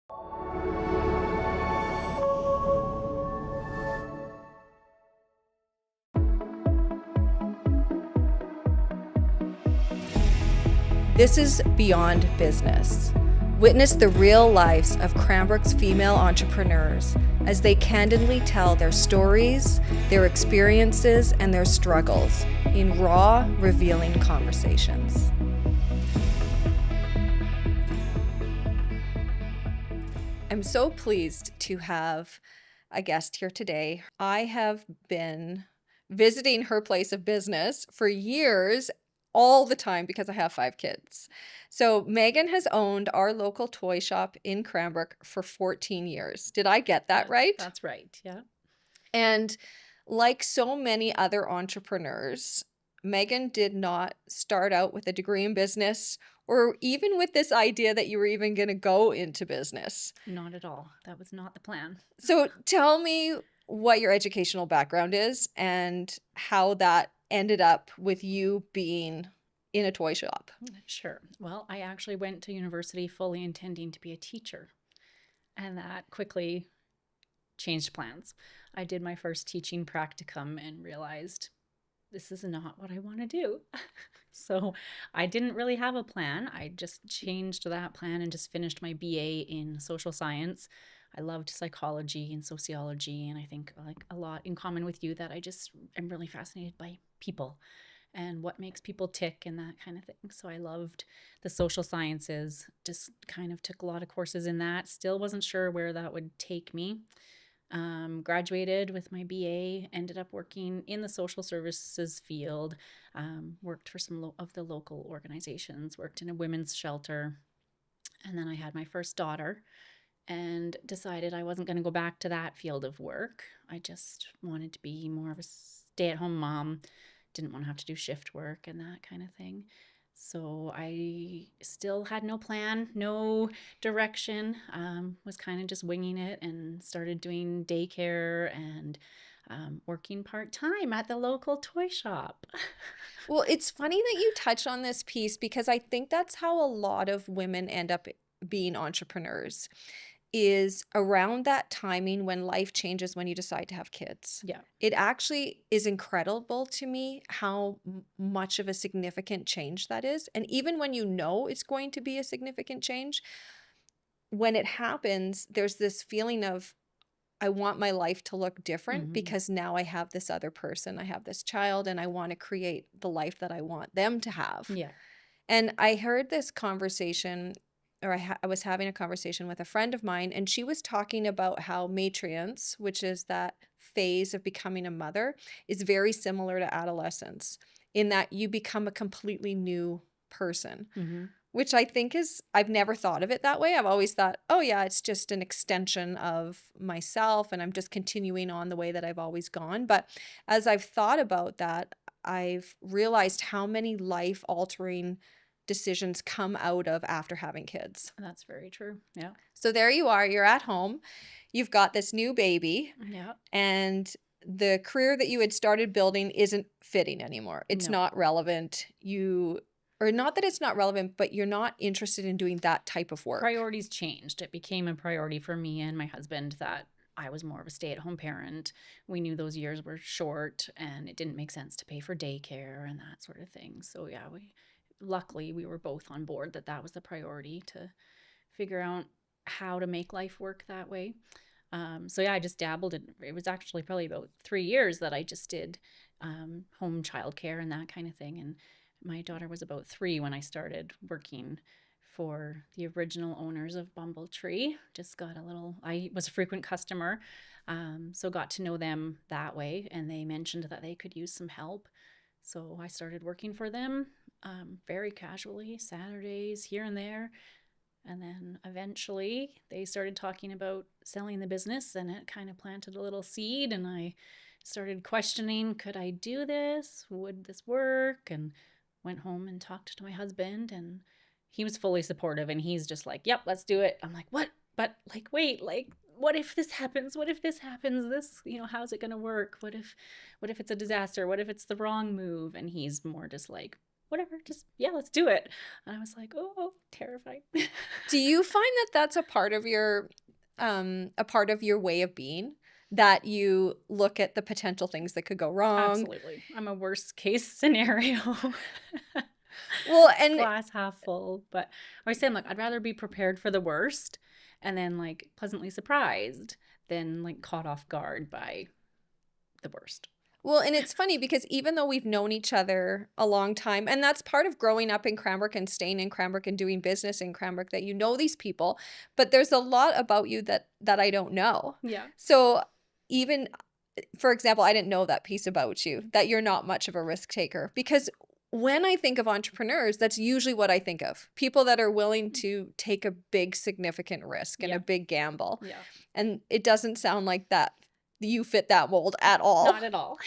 This is Beyond Business. Witness the real lives of Cranbrook's female entrepreneurs as they candidly tell their stories, their experiences, and their struggles in raw, revealing conversations. I'm so pleased to have a guest here today. I have been visiting her place of business for years, all the time, because I have 5 kids. So Megan has owned our local toy shop in Cranbrook for 14 years. Did I get that right? That's right, yeah. And like so many other entrepreneurs, Megan did not start out with a degree in business or even with this idea that you were even going to go into business. Not at all. That was not the plan. So tell me what your educational background is and how that ended up with you being in a toy shop. Sure. Well, I actually went to university fully intending to be a teacher, and that quickly changed plans. I did my first teaching practicum and realized this is not what I want to do. So I didn't really have a plan. I just changed that plan and just finished my BA in social science. I loved psychology and sociology, and I think like a lot in common with you that I just am really fascinated by people and what makes people tick and that kind of thing. So I loved the social sciences, just kind of took a lot of courses in that. Still wasn't sure where that would take me. Graduated with my BA, ended up working in the social services field, worked for some of the local organizations, worked in a women's shelter. And then I had my first daughter and decided I wasn't going to go back to that field of work. I just wanted to be more of a stay-at-home mom, didn't want to have to do shift work and that kind of thing. So I still had no plan, no direction, was kind of just winging it and started doing daycare and working part-time at the local toy shop. Well, it's funny that you touch on this piece because I think that's how a lot of women end up being entrepreneurs, is around that timing when life changes, when you decide to have kids. Yeah. It actually is incredible to me how much of a significant change that is. And even when you know it's going to be a significant change, when it happens, there's this feeling of, I want my life to look different because now I have this other person, I have this child, and I want to create the life that I want them to have. Yeah. And I heard this conversation, or I was having a conversation with a friend of mine, and she was talking about how matриence, which is that phase of becoming a mother, is very similar to adolescence in that you become a completely new person, which I think is, I've never thought of it that way. I've always thought, oh yeah, it's just an extension of myself and I'm just continuing on the way that I've always gone. But as I've thought about that, I've realized how many life-altering decisions come out of after having kids. That's very true. Yeah. So there you are, you're at home, you've got this new baby, Yeah. and the career that you had started building isn't fitting anymore. It's not relevant. Or not that it's not relevant, but you're not interested in doing that type of work. Priorities changed. It became a priority for me and my husband that I was more of a stay-at-home parent. We knew those years were short and it didn't make sense to pay for daycare and that sort of thing. So yeah, luckily we were both on board that was the priority, to figure out how to make life work that way. So yeah, I just dabbled in, it was actually probably about 3 years that I just did home childcare and that kind of thing. And my daughter was about 3 when I started working for the original owners of Bumble Tree. I was a frequent customer, so got to know them that way, and they mentioned that they could use some help. So I started working for them very casually, Saturdays here and there. And then eventually they started talking about selling the business, and it kind of planted a little seed, and I started questioning, could I do this? Would this work? And went home and talked to my husband, and he was fully supportive, and he's just like, yep, let's do it. I'm like, what? But like, wait, like, what if this happens? What if this happens? This, how's it going to work? What if it's a disaster? What if it's the wrong move? And he's more just like, whatever, just, yeah, let's do it. And I was like, oh, terrified. Do you find that that's a part of your way of being, that you look at the potential things that could go wrong? Absolutely. I'm a worst case scenario. Well, and Glass half full. But I was saying, like, I'd rather be prepared for the worst and then like pleasantly surprised than like caught off guard by the worst. well, and it's funny because even though we've known each other a long time, and that's part of growing up in Cranbrook and staying in Cranbrook and doing business in Cranbrook, that you know these people, but there's a lot about you that I don't know. Yeah. So even, for example, I didn't know that piece about you, that you're not much of a risk taker. Because when I think of entrepreneurs, that's usually what I think of. People that are willing to take a big, significant risk and Yeah. a big gamble. Yeah. And it doesn't sound like that you fit that mold at all. Not at all.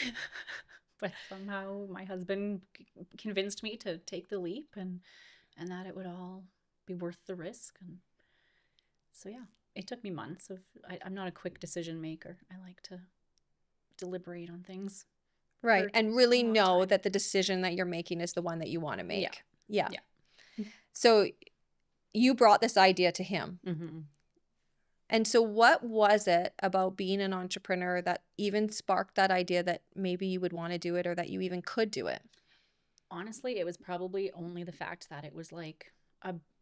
But somehow my husband convinced me to take the leap and that it would all be worth the risk. And so, yeah, it took me months of, I'm not a quick decision maker. I like to deliberate on things Right. for And a really long know time. that the decision that you're making is the one that you want to make. Yeah. Yeah. So you brought this idea to him. Mm-hmm. And so what was it about being an entrepreneur that even sparked that idea that maybe you would want to do it, or that you even could do it? Honestly, it was probably only the fact that it was like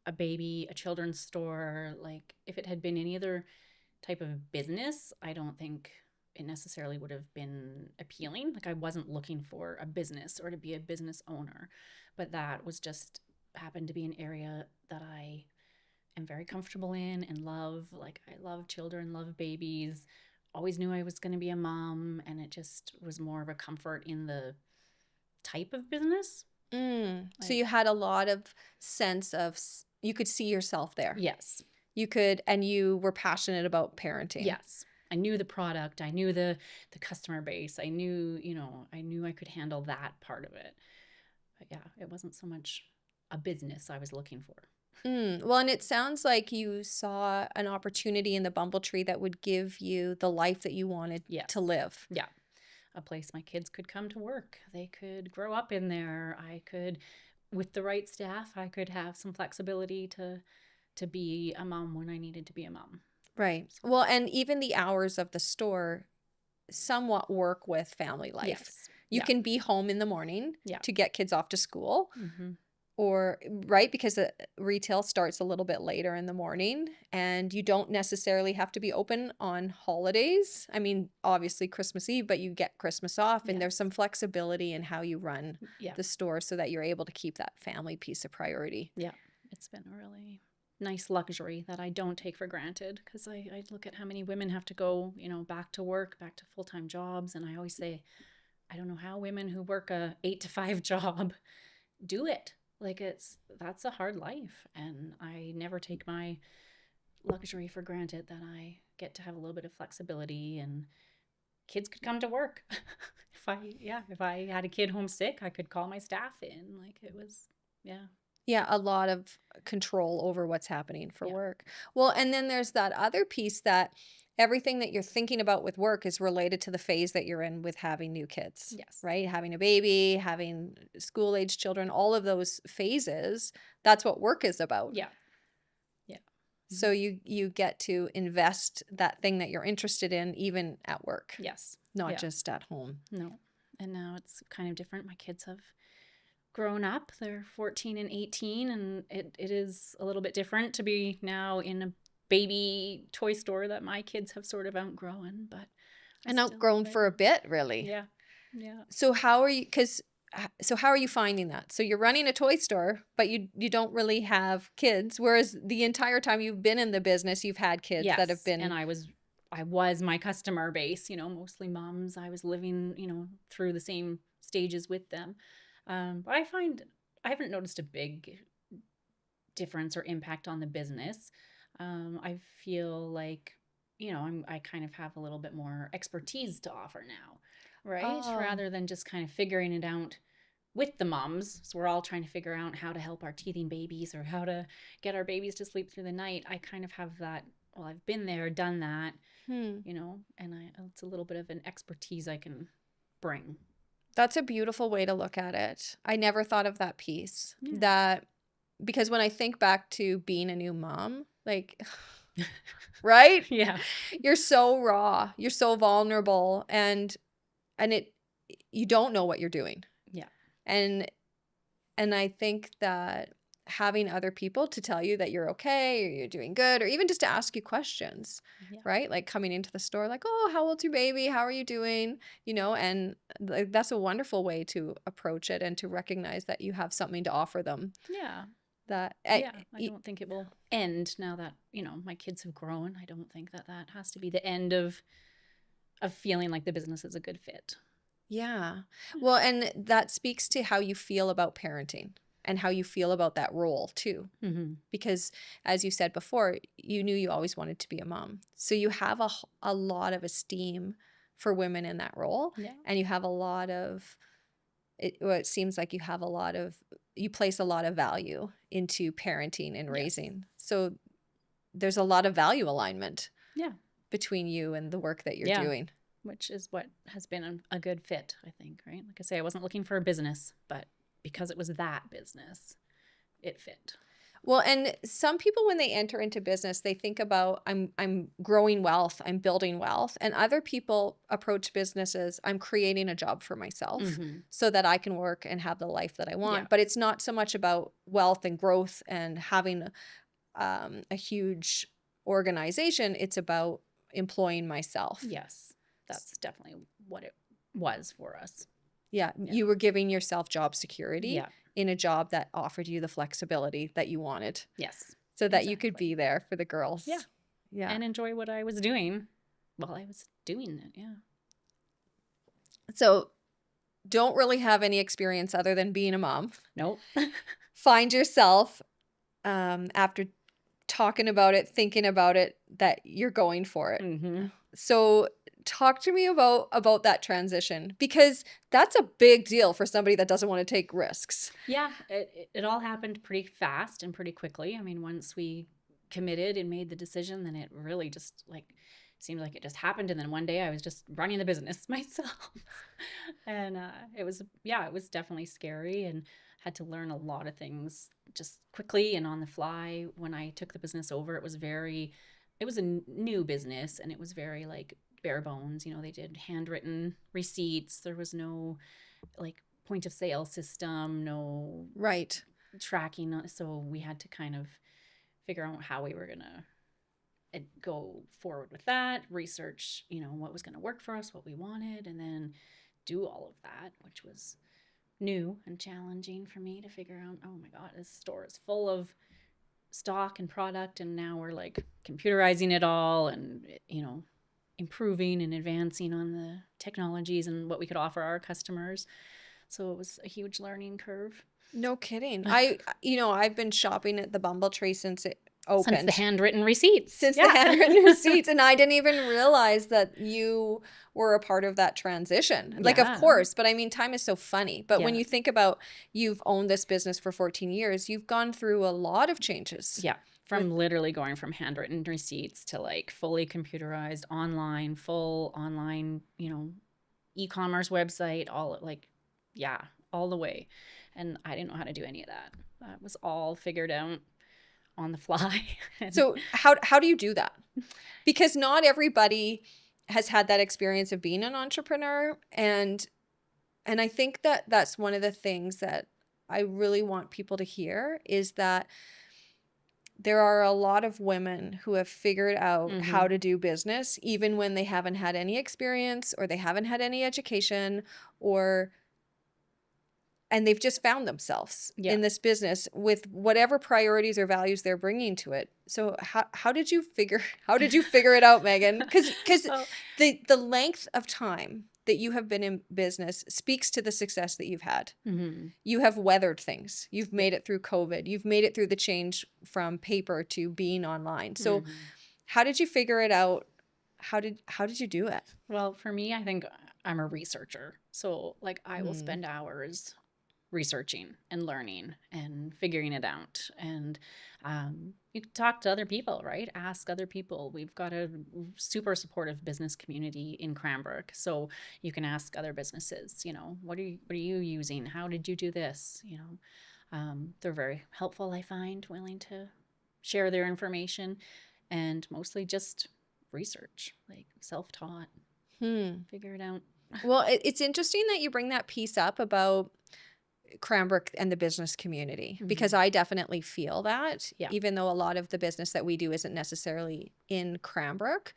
a baby, a children's store. Like, if it had been any other type of business, I don't think it necessarily would have been appealing. Like, I wasn't looking for a business or to be a business owner, but that was just happened to be an area that I am very comfortable in and love. Like, I love children, love babies. Always knew I was going to be a mom, and it just was more of a comfort in the type of business. So you had a lot of sense of, you could see yourself there. Yes. You could, and you were passionate about parenting. Yes. I knew the product. I knew the customer base. I knew, I knew I could handle that part of it. But yeah, it wasn't so much a business I was looking for. Well, and it sounds like you saw an opportunity in the Bumble Tree that would give you the life that you wanted Yes. to live. Yeah. A place my kids could come to work. They could grow up in there. I could, with the right staff, I could have some flexibility to be a mom when I needed to be a mom. Right. Well, and even the hours of the store somewhat work with family life. Yes. You Yeah. can be home in the morning Yeah. to get kids off to school, Mm-hmm. or right, because the retail starts a little bit later in the morning, and you don't necessarily have to be open on holidays. I mean, obviously Christmas Eve, but you get Christmas off, and there's Yes. some flexibility in how you run Yeah. the store so that you're able to keep that family piece a priority. Yeah. It's been a really nice luxury that I don't take for granted, because I look at how many women have to go, back to work, back to full-time jobs. And I always say, I don't know how women who work a 8 to 5 job do it. Like, that's a hard life. And I never take my luxury for granted, that I get to have a little bit of flexibility, and kids could come to work. If I had a kid homesick, I could call my staff in. Like, it was, yeah. Yeah, a lot of control over what's happening for Yeah. work. Well, and then there's that other piece, that everything that you're thinking about with work is related to the phase that you're in with having new kids. Yes. Right? Having a baby, having school-age children, all of those phases, that's what work is about. Yeah. Yeah. So you get to invest that thing that you're interested in even at work, Yes. not Yeah. just at home. No. And now it's kind of different. My kids have grown up. They're 14 and 18, and it is a little bit different to be now in a baby toy store that my kids have sort of outgrown, but And outgrown for a bit, really. Yeah. Yeah. So how are you, how are you finding that? So you're running a toy store, but you don't really have kids, whereas the entire time you've been in the business, you've had kids that have been. And I was my customer base, mostly moms. I was living, through the same stages with them. But I find I haven't noticed a big difference or impact on the business. I feel like, I kind of have a little bit more expertise to offer now, right? Oh. Rather than just kind of figuring it out with the moms. So we're all trying to figure out how to help our teething babies, or how to get our babies to sleep through the night. I kind of have that, well, I've been there, done that, and it's a little bit of an expertise I can bring. That's a beautiful way to look at it. I never thought of that piece. Yeah. That because when I think back to being a new mom, like, right? Yeah. You're so raw, you're so vulnerable, and it you don't know what you're doing. Yeah. And and I think that having other people to tell you that you're okay or you're doing good or even just to ask you questions, Yeah. right? Like coming into the store like, "Oh, how old's your baby? How are you doing?" And like, that's a wonderful way to approach it and to recognize that you have something to offer them. Yeah. That Yeah. I don't think it will end now that, my kids have grown. I don't think that that has to be the end of feeling like the business is a good fit. yeah. Yeah. Well, and that speaks to how you feel about parenting and how you feel about that role too. Mm-hmm. Because as you said before, you knew you always wanted to be a mom. So you have a lot of esteem for women in that role. Yeah. And you have a lot of, it seems like you place a lot of value into parenting and Yes. raising. So there's a lot of value alignment Yeah. between you and the work that you're Yeah. doing. Which is what has been a good fit, I think, right? Like I say, I wasn't looking for a business, but because it was that business, it fit. Well, and some people when they enter into business, they think about I'm growing wealth, I'm building wealth, and other people approach businesses, I'm creating a job for myself Mm-hmm. so that I can work and have the life that I Yeah. want. But it's not so much about wealth and growth and having a huge organization. It's about employing myself. Yes. That's definitely what it was for us. Yeah, Yeah. you were giving yourself job security Yeah. in a job that offered you the flexibility that you wanted Yes. so that you could Exactly. be there for the girls. Yeah. Yeah. And enjoy what I was doing while I was doing it. Yeah. So don't really have any experience other than being a mom. Nope. Find yourself after talking about it, thinking about it, that you're going for it. Mm-hmm. So talk to me about that transition because that's a big deal for somebody that doesn't want to take risks. Yeah. It all happened pretty fast and pretty quickly. I mean, once we committed and made the decision, then it really just seemed like it just happened. And then one day I was just running the business myself. And it was definitely scary and had to learn a lot of things just quickly and on the fly. When I took the business over, it was a new business and it was very like bare bones. They did handwritten receipts. There was no like point of sale system, no Right. tracking. So we had to kind of figure out how we were going to go forward with that, research, what was going to work for us, what we wanted, and then do all of that, which was new and challenging for me to figure out. Oh my God, this store is full of stock and product, and now we're like computerizing it all and, improving and advancing on the technologies and what we could offer our customers. So it was a huge learning curve. No kidding. I've been shopping at the Bumble Tree since it opened. Since the handwritten receipts. Since the handwritten receipts. And I didn't even realize that you were a part of that transition. Like, of Yeah. course, but I mean, time is so funny. But when Yes. you think about you've owned this business for 14 years, you've gone through a lot of changes. Yeah. From literally going from handwritten receipts to like fully computerized online, full online, e-commerce website, all like, yeah, all the way. And I didn't know how to do any of that. That was all figured out on the fly. So how do you do that? Because not everybody has had that experience of being an entrepreneur. And I think that that's one of the things that I really want people to hear is that there are a lot of women who have figured out Mhm. how to do business, even when they haven't had any experience or they haven't had any education and they've just found themselves Yeah. in this business with whatever priorities or values they're bringing to it. So how did you figure it out, Megan? Because Well, the length of time that you have been in business speaks to the success that you've had. mhm. You have weathered things. You've made it through COVID. You've made it through the change from paper to being online. So Mhm. how did you figure it out? How did you do it? Well, for me, I think I'm a researcher. So like I will Mm. spend hours researching and learning and figuring it out. And you can talk to other people, right? Ask other people. We've got a super supportive business community in Cranbrook. So you can ask other businesses, what are you using? How did you do this? They're very helpful, I find, willing to share their information, and mostly just research, like self-taught, figure it out. Well, it's interesting that you bring that piece up about Cranbrook and the business community, because I definitely feel that, Yeah. even though a lot of the business that we do isn't necessarily in Cranbrook,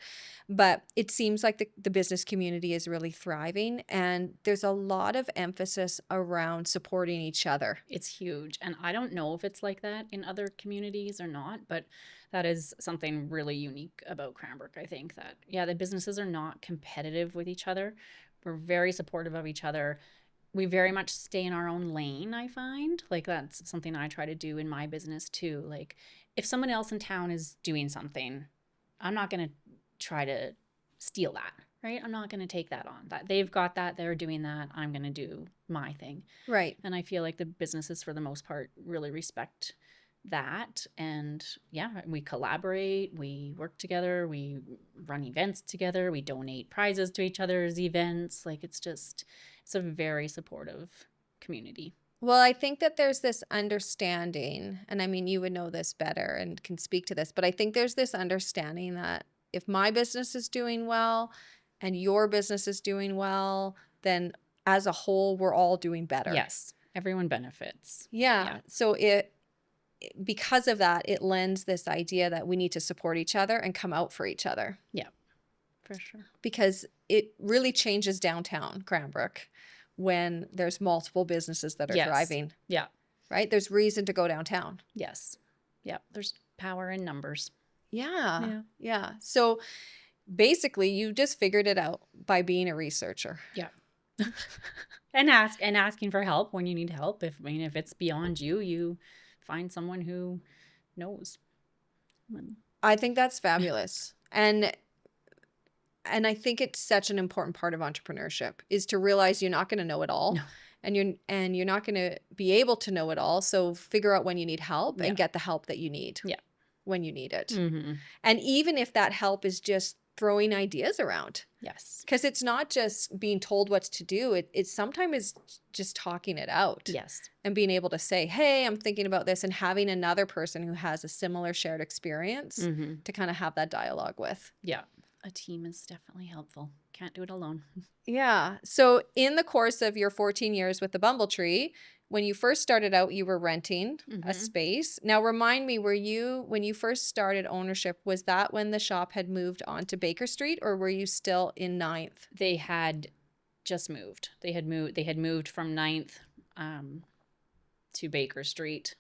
but it seems like the business community is really thriving, and there's a lot of emphasis around supporting each other. It's huge. And I don't know if it's like that in other communities or not, but that is something really unique about Cranbrook. I think that, the businesses are not competitive with each other. We're very supportive of each other. We very much stay in our own lane, I find. Like, that's something I try to do in my business too. Like, if someone else in town is doing something, I'm not going to try to steal that, right? I'm not going to take that on. That they've got that, they're doing that, I'm going to do my thing. Right. And I feel like the businesses, for the most part, really respect that. And we collaborate, we work together, we run events together, we donate prizes to each other's events. Like, it's a very supportive community. Well, I think that there's this understanding, and I mean, you would know this better and can speak to this, but I think there's this understanding that if my business is doing well and your business is doing well, then as a whole, we're all doing better. Yes, everyone benefits. Yeah. So because of that, it lends this idea that we need to support each other and come out for each other. Yeah, for sure. Because it really changes downtown Cranbrook when there's multiple businesses that are thriving. Yeah. Right? There's reason to go downtown. Yes. Yeah. There's power in numbers. Yeah. So basically, you just figured it out by being a researcher. Yeah. and asking for help when you need help. If it's beyond you, you find someone who knows. I think that's fabulous. And I think it's such an important part of entrepreneurship is to realize you're not going to know it all. No. And you're not going to be able to know it all. So figure out when you need help and get the help that you need when you need it. Mm-hmm. And even if that help is just throwing ideas around. Yes. Because it's not just being told what to do. It sometimes is just talking it out. Yes. And being able to say, hey, I'm thinking about this, and having another person who has a similar shared experience to kind of have that dialogue with. Yeah. A team is definitely helpful. Can't do it alone. Yeah. So in the course of your 14 years with the Bumble Tree, when you first started out, you were renting a space. Now, remind me, when you first started ownership, was that when the shop had moved on to Baker Street, or were you still in 9th? They had just moved. They had moved from 9th to Baker Street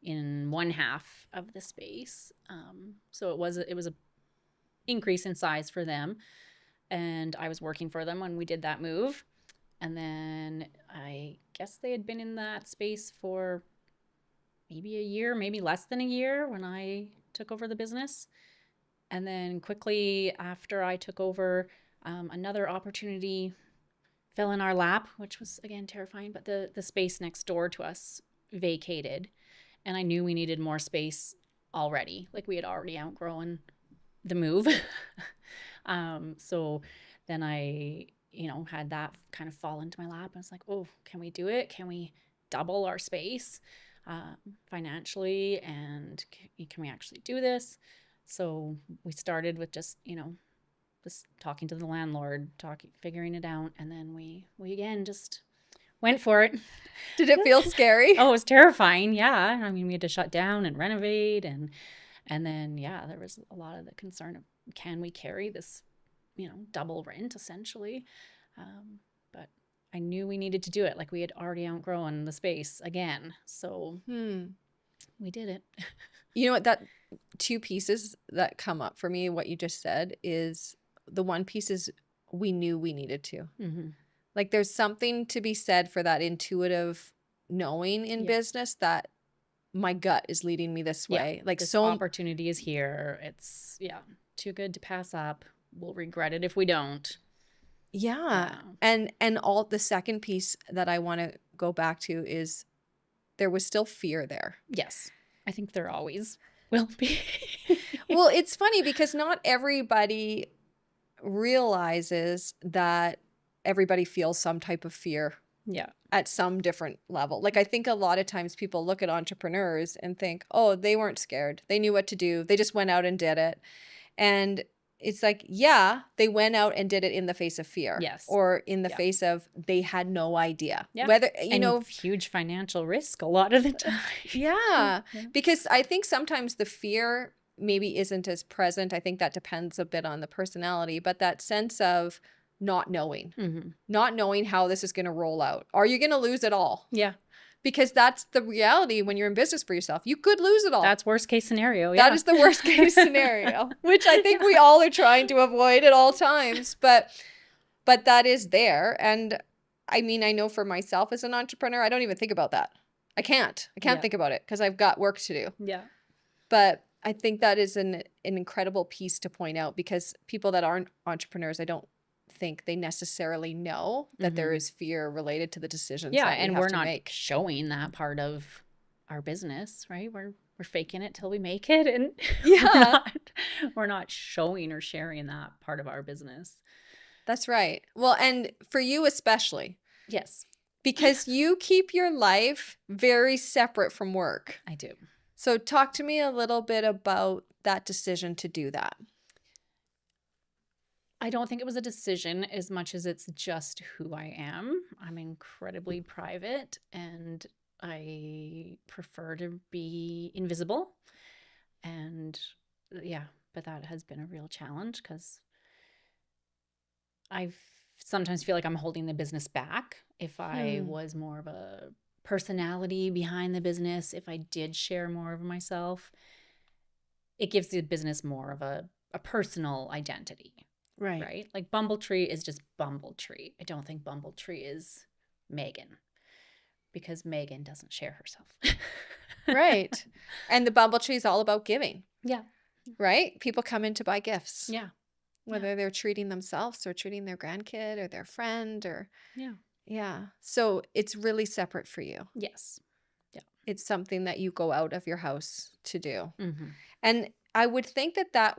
in one half of the space. So it was a increase in size for them, and I was working for them when we did that move. And then I guess they had been in that space for maybe a year, maybe less than a year, when I took over the business. And then quickly after I took over, another opportunity fell in our lap, which was, again, terrifying. But the space next door to us vacated, and I knew we needed more space already. Like, we had already outgrown the move. So then I had that kind of fall into my lap. I was like, oh, can we do it? Can we double our space financially? And can we actually do this? So we started with just talking to the landlord, figuring it out. And then we again just went for it. Did it feel scary? Oh, it was terrifying. Yeah. I mean, we had to shut down and renovate. And then, there was a lot of the concern of, can we carry this, double rent essentially? But I knew we needed to do it. Like, we had already outgrown the space again. So we did it. You know what? That two pieces that come up for me, what you just said, is the one piece is we knew we needed to. Mm-hmm. Like, there's something to be said for that intuitive knowing in business that my gut is leading me this way. Like, this so opportunity is here. It's too good to pass up. We'll regret it if we don't. Yeah. And all the second piece that I want to go back to is there was still fear there. Yes. I think there always will be. Well, it's funny because not everybody realizes that everybody feels some type of fear Yeah. at some different level. Like I think a lot of times people look at entrepreneurs and think, oh, they weren't scared. They knew what to do. They just went out and did it. And it's like, yeah, they went out and did it in the face of fear. Yes. Or in the Yeah. face of they had no idea. Yeah. Whether, and huge financial risk a lot of the time. yeah. Yeah. Because I think sometimes the fear maybe isn't as present. I think that depends a bit on the personality, but that sense of not knowing how this is going to roll out. Are you going to lose it all? Yeah. Because that's the reality when you're in business for yourself. You could lose it all. That's worst case scenario. Yeah. That is the worst case scenario, which I think we all are trying to avoid at all times. But that is there. And I mean, I know for myself as an entrepreneur, I don't even think about that. I can't think about it because I've got work to do. Yeah. But I think that is an incredible piece to point out because people that aren't entrepreneurs, I don't think they necessarily know that there is fear related to the decisions that we and have we're to not make. showing that part of our business, right? We're faking it till we make it, and we're not showing or sharing that part of our business. That's right. Well, and for you especially. Yes. Because you keep your life very separate from work. I do. So talk to me a little bit about that decision to do that. I don't think it was a decision as much as it's just who I am. I'm incredibly private and I prefer to be invisible. And but that has been a real challenge because I sometimes feel like I'm holding the business back. If I was more of a personality behind the business, if I did share more of myself, it gives the business more of a personal identity. Right? Like Bumble Tree is just Bumble Tree. I don't think Bumble Tree is Megan because Megan doesn't share herself. Right. And the Bumble Tree is all about giving. Yeah. Right? People come in to buy gifts. Yeah. Whether they're treating themselves or treating their grandkid or their friend or. Yeah. Yeah. So it's really separate for you. Yes. Yeah. It's something that you go out of your house to do. Mm-hmm. And I would think that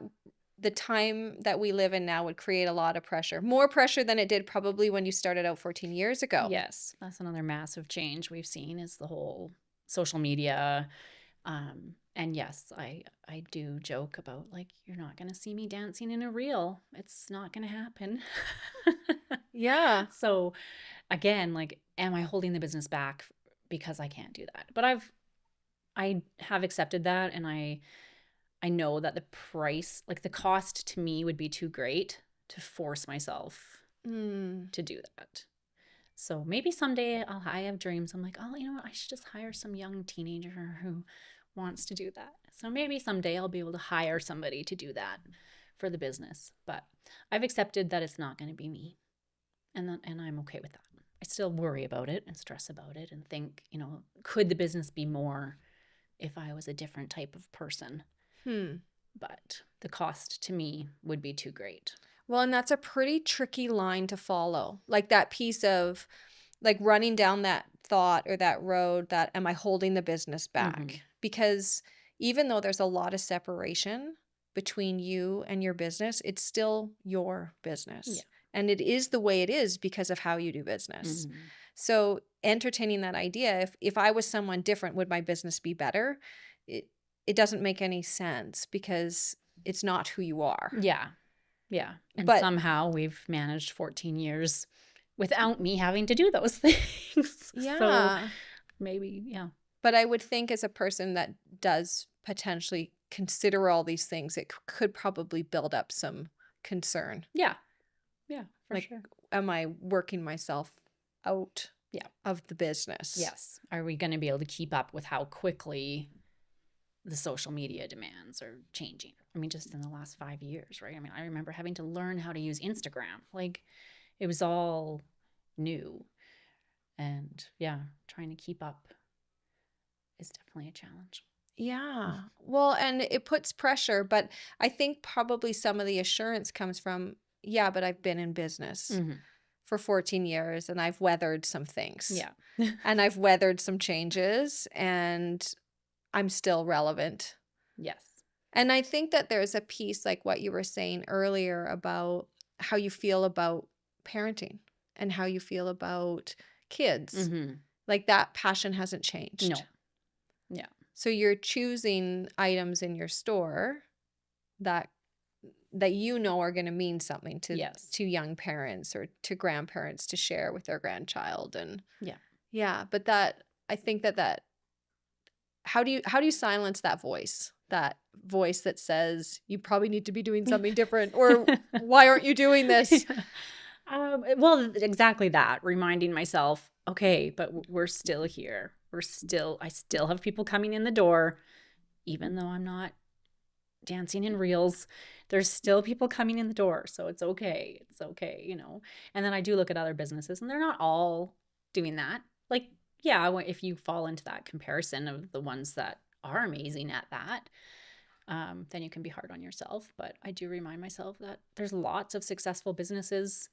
the time that we live in now would create a lot of pressure. More pressure than it did probably when you started out 14 years ago. Yes. That's another massive change we've seen is the whole social media. And yes, I do joke about like, you're not going to see me dancing in a reel. It's not going to happen. Yeah. So again, like, am I holding the business back because I can't do that? But I have accepted that. And I know that the price, like the cost to me would be too great to force myself to do that. So maybe someday I have dreams. I'm like, oh, you know what? I should just hire some young teenager who wants to do that. So maybe someday I'll be able to hire somebody to do that for the business. But I've accepted that it's not going to be me. And I'm okay with that. I still worry about it and stress about it and think, you know, could the business be more if I was a different type of person? But the cost to me would be too great. Well, and that's a pretty tricky line to follow. Like that piece of like running down that thought or that road that am I holding the business back? Because even though there's a lot of separation between you and your business, it's still your business. Yeah. And it is the way it is because of how you do business. So entertaining that idea, if I was someone different, would my business be better? It doesn't make any sense because it's not who you are. Yeah. Yeah. And somehow we've managed 14 years without me having to do those things. Yeah. So maybe, yeah. But I would think as a person that does potentially consider all these things, it could probably build up some concern. Yeah. Yeah, for like, sure. Am I working myself out of the business? Yes. Are we going to be able to keep up with how quickly the social media demands are changing? I mean, just in the last 5 years, right? I mean, I remember having to learn how to use Instagram. Like, it was all new. And yeah, trying to keep up is definitely a challenge. Yeah. Well, and it puts pressure, but I think probably some of the assurance comes from, but I've been in business for 14 years and I've weathered some things. Yeah. And I've weathered some changes and I'm still relevant. Yes. And I think that there's a piece like what you were saying earlier about how you feel about parenting and how you feel about kids. Mm-hmm. Like that passion hasn't changed. No. Yeah. So you're choosing items in your store that you know are going to mean something to Yes. to young parents or to grandparents to share with their grandchild. And Yeah. but that I think that how do you silence that voice that says you probably need to be doing something different, or why aren't you doing this? Well, exactly that. Reminding myself, okay, but we're still here. I still have people coming in the door, even though I'm not dancing in reels. There's still people coming in the door. So it's okay. It's okay, you know. And then I do look at other businesses and they're not all doing that. Like, yeah, if you fall into that comparison of the ones that are amazing at that, then you can be hard on yourself. But I do remind myself that there's lots of successful businesses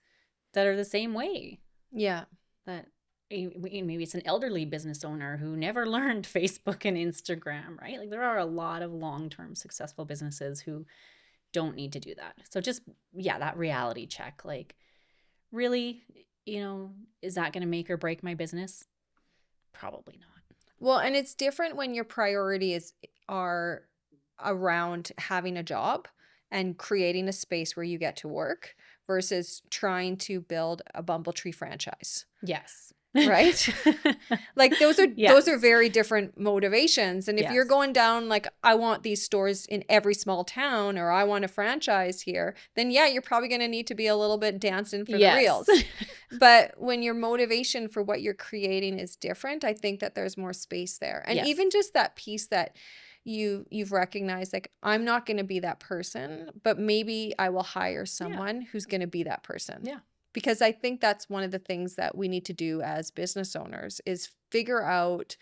that are the same way. Yeah. That maybe it's an elderly business owner who never learned Facebook and Instagram, right? Like there are a lot of long-term successful businesses who don't need to do that. So just, yeah, that reality check. Like, really, you know, is that going to make or break my business? Probably not. Well, and it's different when your priorities are around having a job and creating a space where you get to work versus trying to build a Bumble Tree franchise. Yes. Right? Like those Yes. are very different motivations. And if you're Yes. going down like, I want these stores in every small town, or I want a franchise here, then yeah, you're probably going to need to be a little bit dancing for the Yes. reels. But when your motivation for what you're creating is different, I think that there's more space there. And Yes. even just that piece that you've recognized, like, I'm not going to be that person, but maybe I will hire someone who's going to be that person. Yeah. Because I think that's one of the things that we need to do as business owners is figure out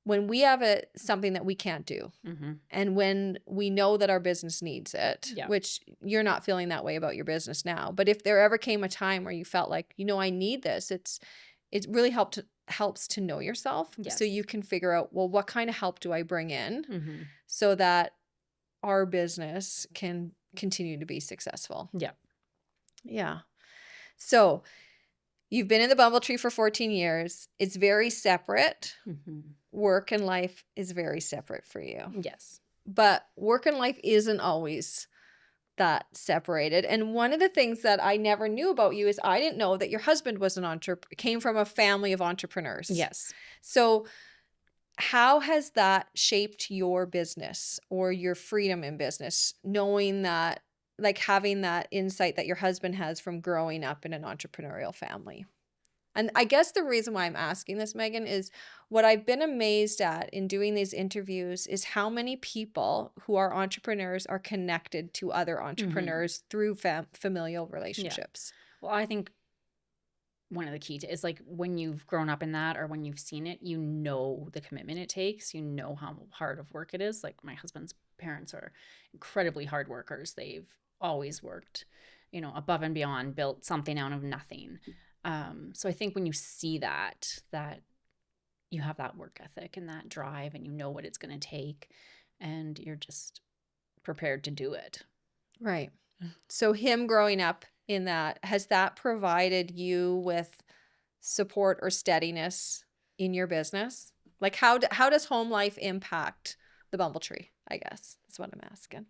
when we have something that we can't do, Mm-hmm. and when we know that our business needs it, Yeah. which you're not feeling that way about your business now. But if there ever came a time where you felt like, I need this, it really helps to know yourself. Yes. So you can figure out, well, what kind of help do I bring in Mm-hmm. so that our business can continue to be successful. Yeah. Yeah. So you've been in the Bumble Tree for 14 years. It's very separate. Mm-hmm. Work and life is very separate for you. Yes. But work and life isn't always that separated. And one of the things that I never knew about you is I didn't know that your husband was came from a family of entrepreneurs. Yes. So how has that shaped your business or your freedom in business, knowing that, like having that insight that your husband has from growing up in an entrepreneurial family? And I guess the reason why I'm asking this, Megan, is what I've been amazed at in doing these interviews is how many people who are entrepreneurs are connected to other entrepreneurs through familial relationships. Well, I think one of the key is like when you've grown up in that or when you've seen it, you know the commitment it takes, you know how hard of work it is. Like my husband's parents are incredibly hard workers. They've always worked, above and beyond, built something out of nothing. So I think when you see that you have that work ethic and that drive and you know what it's going to take and you're just prepared to do it. Right. So him growing up in that, has that provided you with support or steadiness in your business? Like how does home life impact the Bumble Tree, I guess is what I'm asking.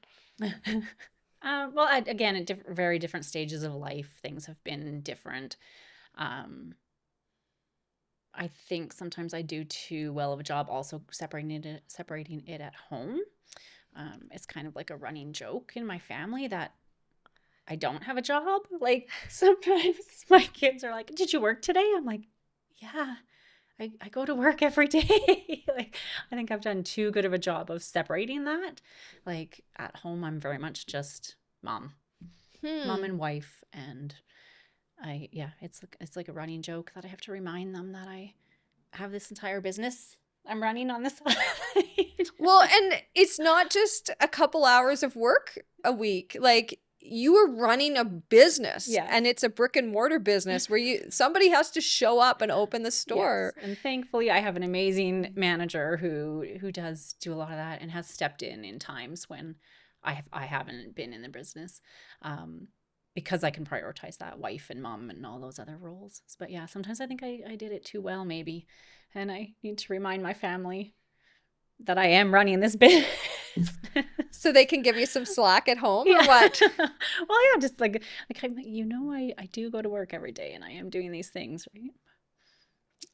Well, again, at very different stages of life, things have been different. I think sometimes I do too well of a job also separating it at home. It's kind of like a running joke in my family that I don't have a job. Like sometimes my kids are like, "Did you work today?" I'm like, "Yeah, I go to work every day." Like I think I've done too good of a job of separating that. Like at home, I'm very much just mom and wife, and it's like a running joke that I have to remind them that I have this entire business I'm running on the side. Well, and it's not just a couple hours of work a week. Like you are running a business, Yeah. and it's a brick and mortar business where somebody has to show up and open the Yes. store. And thankfully I have an amazing manager who does do a lot of that and has stepped in times when I haven't been in the business. Because I can prioritize that wife and mom and all those other roles. But yeah, sometimes I think I did it too well maybe. And I need to remind my family that I am running this business. So they can give you some slack at home, Yeah. or what? Well, yeah, just like I do go to work every day and I am doing these things, right?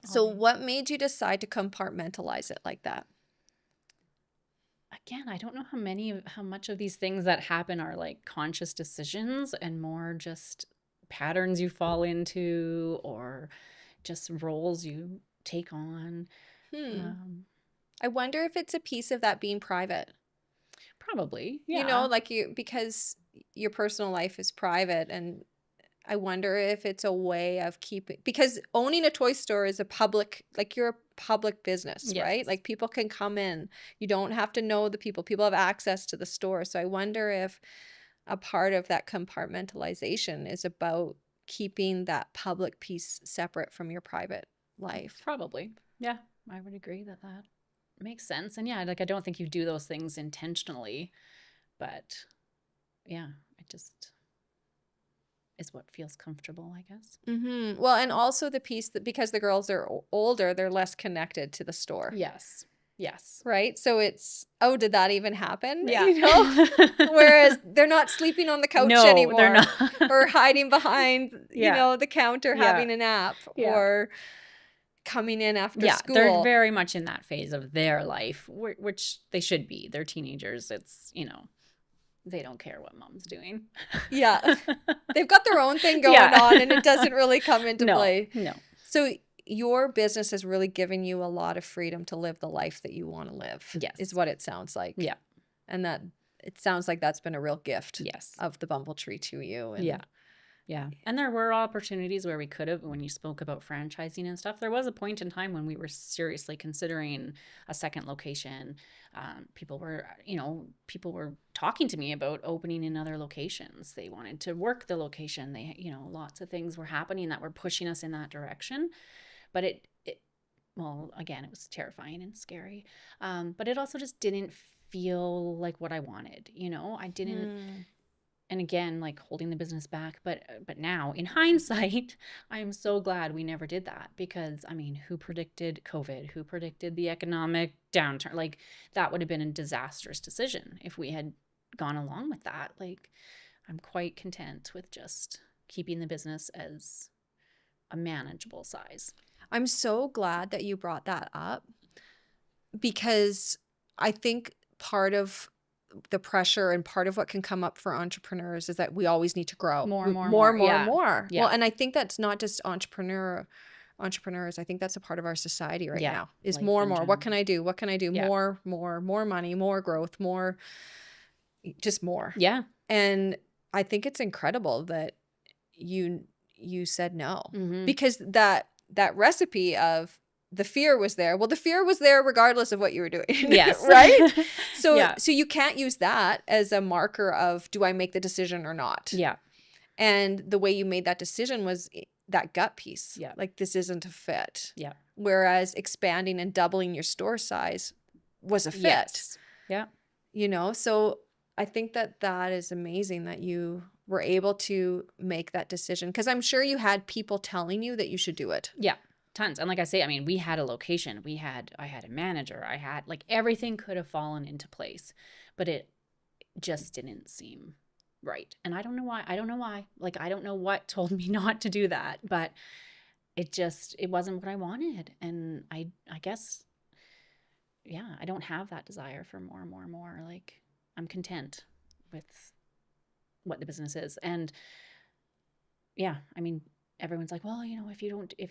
So what made you decide to compartmentalize it like that? Again, I don't know how much of these things that happen are like conscious decisions and more just patterns you fall into or just roles you take on. Um, I wonder if it's a piece of that being private. Probably, You know, yeah. like because your personal life is private, and I wonder if it's a way of keeping, because owning a toy store is a public, like you're a public business, right? Yes. Like people can come in. You don't have to know the people. People have access to the store. So I wonder if a part of that compartmentalization is about keeping that public piece separate from your private life. Probably. Yeah, I would agree that makes sense. And yeah, like I don't think you do those things intentionally, but yeah, it just is what feels comfortable, I guess. Well, and also the piece that because the girls are older, they're less connected to the store. Yes. Yes. Right? So it's, oh, did that even happen? Yeah. You know? Whereas they're not sleeping on the couch No, anymore. they're not. Or hiding behind, Yeah. the counter Yeah. having a nap. Yeah. Or coming in after Yeah, school. they're very much in that phase of their life, which they should be. They're teenagers. It's, they don't care what mom's doing. Yeah. They've got their own thing going Yeah. on, and it doesn't really come into No, play. no. So your business has really given you a lot of freedom to live the life that you want to live. Yes. Is what it sounds like. Yeah. And that it sounds like that's been a real gift. Yes. Of the Bumble Tree to you. And Yeah. Yeah. And there were opportunities where we could have, when you spoke about franchising and stuff, there was a point in time when we were seriously considering a second location. People were talking to me about opening in other locations. They wanted to work the location. Lots of things were happening that were pushing us in that direction. But well, again, it was terrifying and scary. But it also just didn't feel like what I wanted. I didn't. And again, like holding the business back. But now, in hindsight, I am so glad we never did that because, I mean, who predicted COVID? Who predicted the economic downturn? Like, that would have been a disastrous decision if we had gone along with that. Like, I'm quite content with just keeping the business as a manageable size. I'm so glad that you brought that up because I think part of the pressure and part of what can come up for entrepreneurs is that we always need to grow More. Yeah. Yeah. Well, and I think that's not just entrepreneurs. I think that's a part of our society right now is life more. in What general. can I do? What can I do? Yeah. More money, more growth, just more. Yeah. And I think it's incredible that you said no Mhm. because that recipe of the fear was there. Well, the fear was there regardless of what you were doing. Yes. Right? So Yeah. so you can't use that as a marker of do I make the decision or not? Yeah. And the way you made that decision was that gut piece. Yeah. Like this isn't a fit. Yeah. Whereas expanding and doubling your store size was a fit. Yes. Yeah. So I think that is amazing that you were able to make that decision because I'm sure you had people telling you that you should do it. Yeah. Tons. And like I say, I mean, we had a location, I had a manager, I had like everything could have fallen into place, but it just didn't seem right. And I don't know why. Like, I don't know what told me not to do that, but it wasn't what I wanted. And I guess, yeah, I don't have that desire for more and more and more. Like, I'm content with what the business is. And yeah, I mean, everyone's like, well, if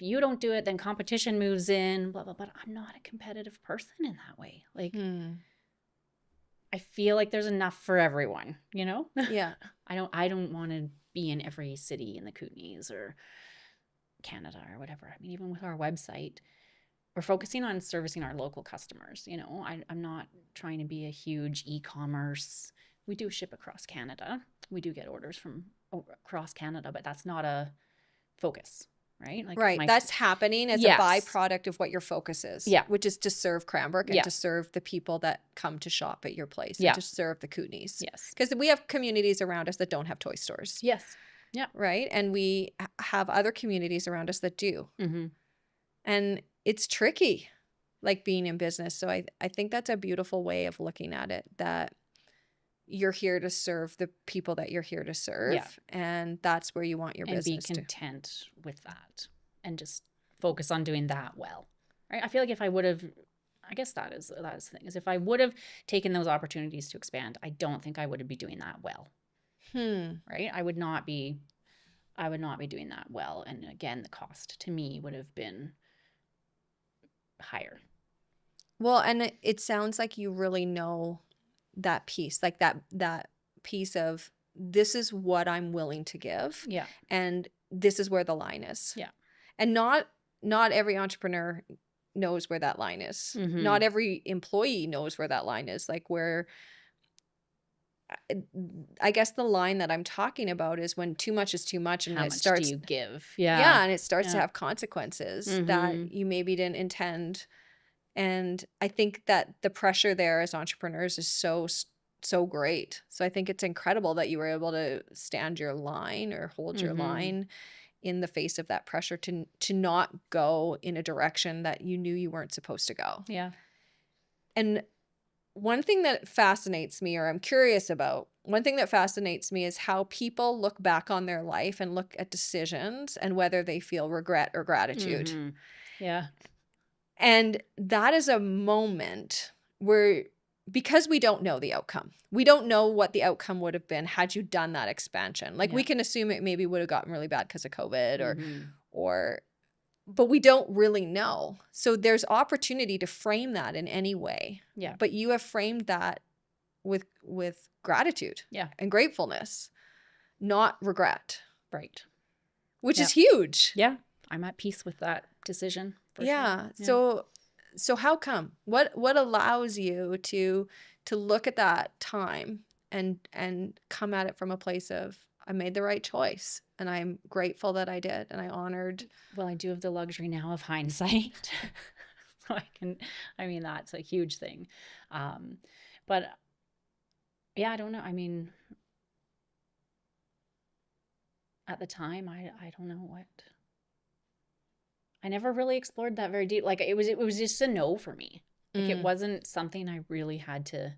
you don't do it, then competition moves in, blah, blah, blah. I'm not a competitive person in that way. Like, I feel like there's enough for everyone, Yeah. I don't want to be in every city in the Kootenays or Canada or whatever. I mean, even with our website, we're focusing on servicing our local customers. I'm not trying to be a huge e-commerce. we do ship across Canada. We do get orders from across Canada, but that's not a focus, right? Like Right. That's happening as a Yes. byproduct of what your focus is. Yeah. Which is to serve Cranbrook and Yeah. to serve the people that come to shop at your place. Yeah. And to serve the Kootenays. Yes. Because we have communities around us that don't have toy stores. Yes. Yeah. Right. And we have other communities around us that do. Mm-hmm. And it's tricky, like being in business. So I think that's a beautiful way of looking at it, that you're here to serve the people that you're here to serve. Yeah. And that's where you want your And business be to. content with that and just focus on doing that well, right? I feel like if I would have, I guess that is the thing, is if I would have taken those opportunities to expand, I don't think I would be doing that well. Right? I would not be doing that well. And again, the cost to me would have been higher. Well, and it sounds like you really know that piece, like that piece of, this is what I'm willing to give. Yeah. And this is where the line is. Yeah. And not every entrepreneur knows where that line is. Mm-hmm. Not every employee knows where that line is. Like, where I guess the line that I'm talking about is when too much is too much, and How it much starts do you give? Yeah. Yeah, and it starts to Yeah. have consequences Mhm. that you maybe didn't intend. And I think that the pressure there as entrepreneurs is so great. So I think it's incredible that you were able to stand your line or hold your Mhm. line in the face of that pressure to not go in a direction that you knew you weren't supposed to go. Yeah. And one thing that fascinates me, or I'm curious about, one thing that fascinates me is how people look back on their life and look at decisions and whether they feel regret or gratitude. Mhm. Yeah. And that is a moment where, because we don't know the outcome, we don't know what the outcome would have been had you done that expansion. Like, we Yeah. can assume it maybe would have gotten really bad because of COVID Mhm. but we don't really know. So there's opportunity to frame that in any way. Yeah. But you have framed that with gratitude Yeah. and gratefulness, not regret, Right. which Yeah. is huge. Yeah. I'm at peace with that decision. For Yeah. Sure. So how come? What allows you to look at that time and come at it from a place of, I made the right choice and I'm grateful that I did, and I honored. Well, I do have the luxury now of hindsight. So that's a huge thing. But yeah, I don't know. I mean, at the time, I don't know what. I never really explored that very deep. Like, it was just a no for me. Like, it wasn't something I really had to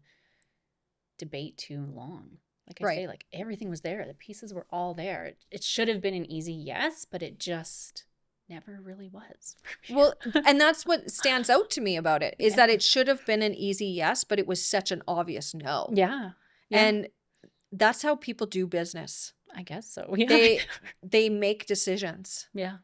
debate too long. Like I say, like, everything was there. The pieces were all there. It should have been an easy yes, but it just never really was. Well, and that's what stands out to me about it, is Yeah. that it should have been an easy yes, but it was such an obvious no. Yeah. And that's how people do business. I guess so. Yeah. They make decisions. Yeah.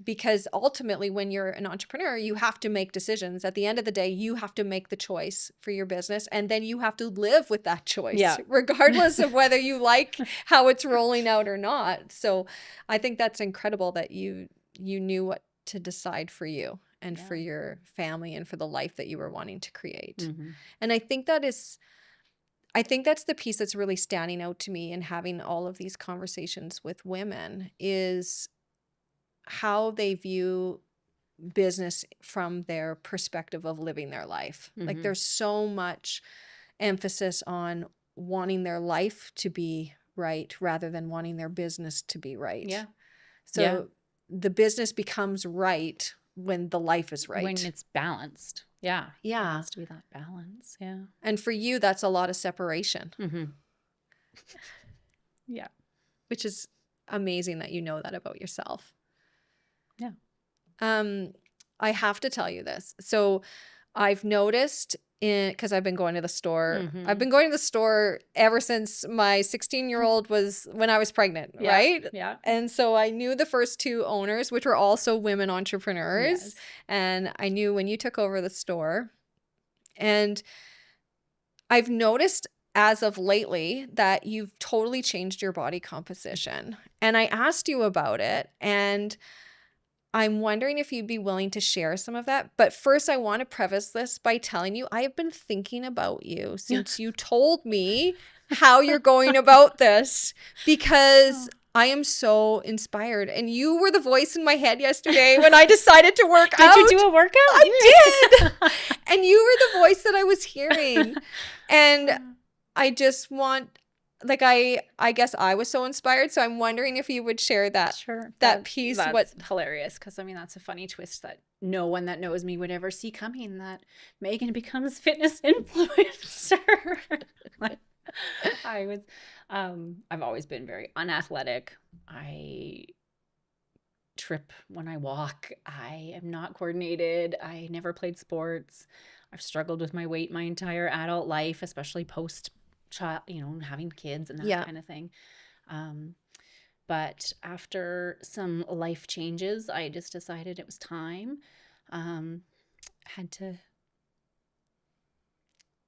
Because ultimately, when you're an entrepreneur, you have to make decisions. At the end of the day, you have to make the choice for your business, and then you have to live with that choice, Yeah. regardless of whether you like how it's rolling out or not. So I think that's incredible that you knew what to decide for you and for your family and for the life that you were wanting to create. Mm-hmm. And I think that's the piece that's really standing out to me in having all of these conversations with women, is how they view business from their perspective of living their life. Like, Mhm. there's so much emphasis on wanting their life to be right rather than wanting their business to be right. Yeah. So the business becomes right when the life is right. When it's balanced. Yeah. Yeah. There has to be that balance. Yeah. And for you, that's a lot of separation, Mm-hmm. Yeah. which is amazing that you know that about yourself. Yeah. I have to tell you this. So I've noticed, because I've been going to the store. Mhm. I've been going to the store ever since my 16-year-old was, when I was pregnant, Yeah. right? Yeah. And so I knew the first two owners, which were also women entrepreneurs. Yes. And I knew when you took over the store. And I've noticed as of lately that you've totally changed your body composition. And I asked you about it, and I'm wondering if you'd be willing to share some of that. But first, I want to preface this by telling you I have been thinking about you since you told me how you're going about this because Oh. I am so inspired. And you were the voice in my head yesterday when I decided to work Did out. you do a workout? I did. And you were the voice that I was hearing. And I just want, like, I guess I was so inspired. So I'm wondering if you would share that Sure. that piece. That's What hilarious, because I mean that's a funny twist that no one that knows me would ever see coming, that Megan becomes fitness influencer. I was I've always been very unathletic. I trip when I walk. I am not coordinated. I never played sports. I've struggled with my weight my entire adult life, especially post child, having kids and that Yeah. kind of thing. But after some life changes, I just decided it was time. Had to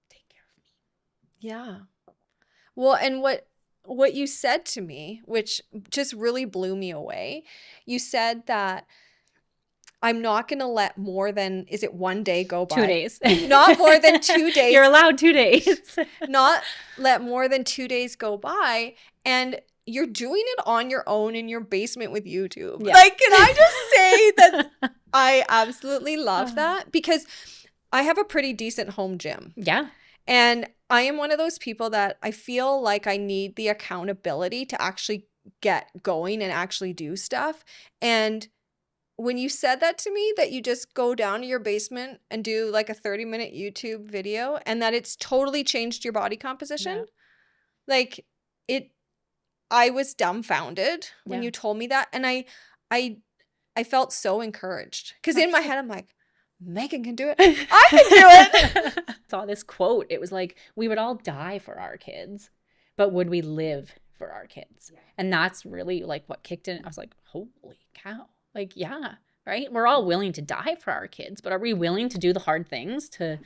take care of me. Yeah. Well, and what you said to me, which just really blew me away, you said that I'm not going to let more than, is it one day go 2 by? days. Not more than 2 days. You're allowed 2 days. Not let more than 2 days go by. And you're doing it on your own in your basement with YouTube. Yeah. Like, can I just say that I absolutely love that? Because I have a pretty decent home gym. Yeah. And I am one of those people that I feel like I need the accountability to actually get going and actually do stuff. And when you said that to me, that you just go down to your basement and do like a 30-minute YouTube video and that it's totally changed your body composition, like I was dumbfounded when you told me that. And I felt so encouraged because in my head, I'm like, Megan can do it. I can do it. Saw this quote. It was like, we would all die for our kids, but would we live for our kids? And that's really like what kicked in. I was like, holy cow. Like, yeah, right? We're all willing to die for our kids, but are we willing to do the hard things to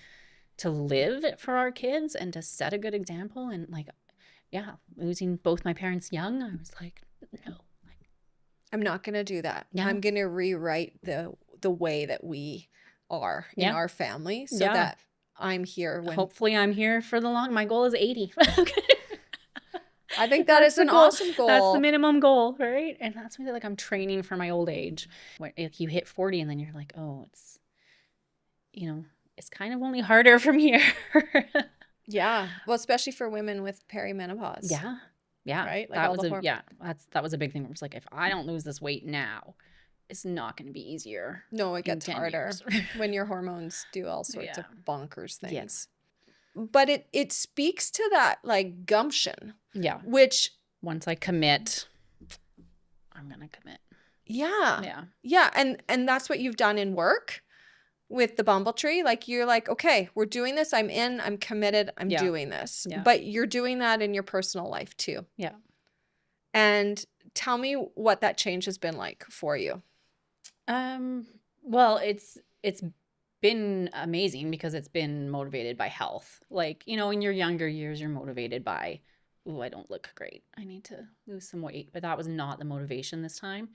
live for our kids and to set a good example? And like, yeah, losing both my parents young, I was like, no. I'm not going to do that. Yeah. I'm going to rewrite the way that we are in our family so that I'm here when hopefully I'm here for the long. My goal is 80. I think that is an awesome goal. That's the minimum goal, right? And that's why like I'm training for my old age. When if you hit 40 and then you're like, oh, it's it's kind of only harder from here. Yeah. Well, especially for women with perimenopause. Yeah. Yeah. Right? Like that was a big thing. It was like, if I don't lose this weight now, it's not going to be easier. No, it gets harder years. when your hormones do all sorts of bonkers things. Yes. But it speaks to that like gumption. Yeah. Which once I commit, I'm going to commit. Yeah. Yeah. Yeah. And that's what you've done in work with the Bumble Tree. Like you're like, okay, we're doing this. I'm in, I'm committed. I'm doing this. Yeah. But you're doing that in your personal life too. Yeah. And tell me what that change has been like for you. Well, it's been amazing because it's been motivated by health. Like, in your younger years, you're motivated by, ooh, I don't look great, I need to lose some weight. But that was not the motivation this time.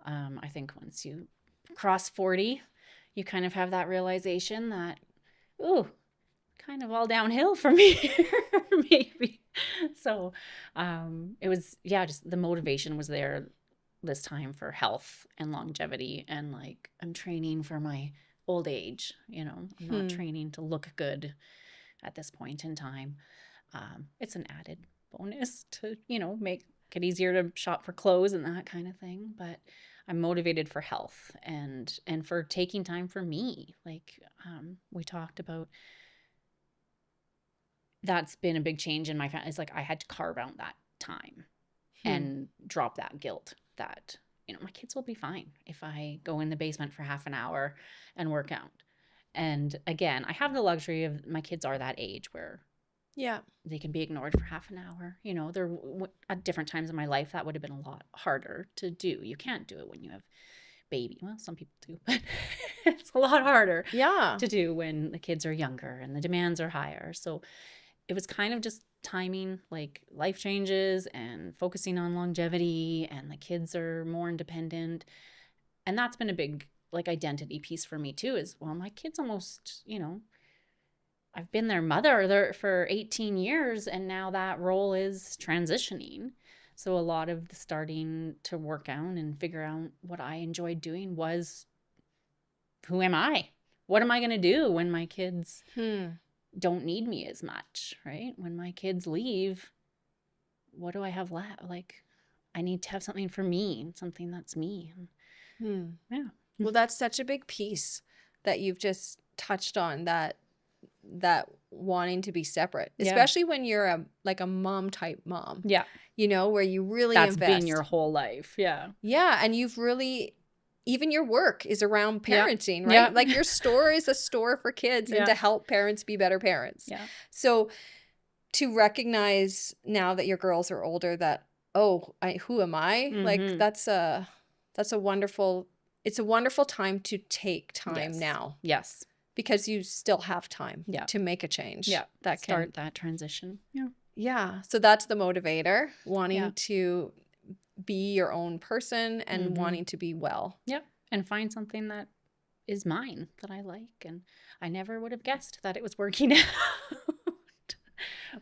I think once you cross 40, you kind of have that realization that, ooh, kind of all downhill from here, maybe. So it was, just the motivation was there this time for health and longevity, and like I'm training for my old age. I'm not training to look good at this point in time. It's an added bonus to make it easier to shop for clothes and that kind of thing, but I'm motivated for health and for taking time for me. Like we talked about, that's been a big change in my family. It's like I had to carve out that time and drop that guilt that, my kids will be fine if I go in the basement for half an hour and work out. And again, I have the luxury of my kids are that age where they can be ignored for half an hour. There at different times in my life, that would have been a lot harder to do. You can't do it when you have baby. Well, some people do, but it's a lot harder to do when the kids are younger and the demands are higher. So it was kind of just timing, like life changes and focusing on longevity, and the kids are more independent. And that's been a big like identity piece for me too, is, well, my kid's almost, I've been their mother there for 18 years, and now that role is transitioning. So a lot of the starting to work out and figure out what I enjoyed doing was, who am I? What am I going to do when my kids don't need me as much, right? When my kids leave, what do I have left? Like, I need to have something for me, something that's me. Yeah. Well, that's such a big piece that you've just touched on, that wanting to be separate, Yeah. especially when you're a mom type mom. Yeah. You know, where you really That's invest. been your whole life. Yeah. Yeah, and you've really, even your work is around Yeah. parenting, right? Yeah. Like your store is a store for kids and Yeah. to help parents be better parents. Yeah. So to recognize now that your girls are older that, oh, who am I? Like Mhm. that's a wonderful, it's a wonderful time to take time Yes. now Yes. because you still have time Yeah. to make a change. Yeah. That Start that transition. Yeah. yeah. So that's the motivator, wanting Yeah. to be your own person and wanting to be well. Yeah. And find something that is mine that I like. And I never would have guessed that it was working out.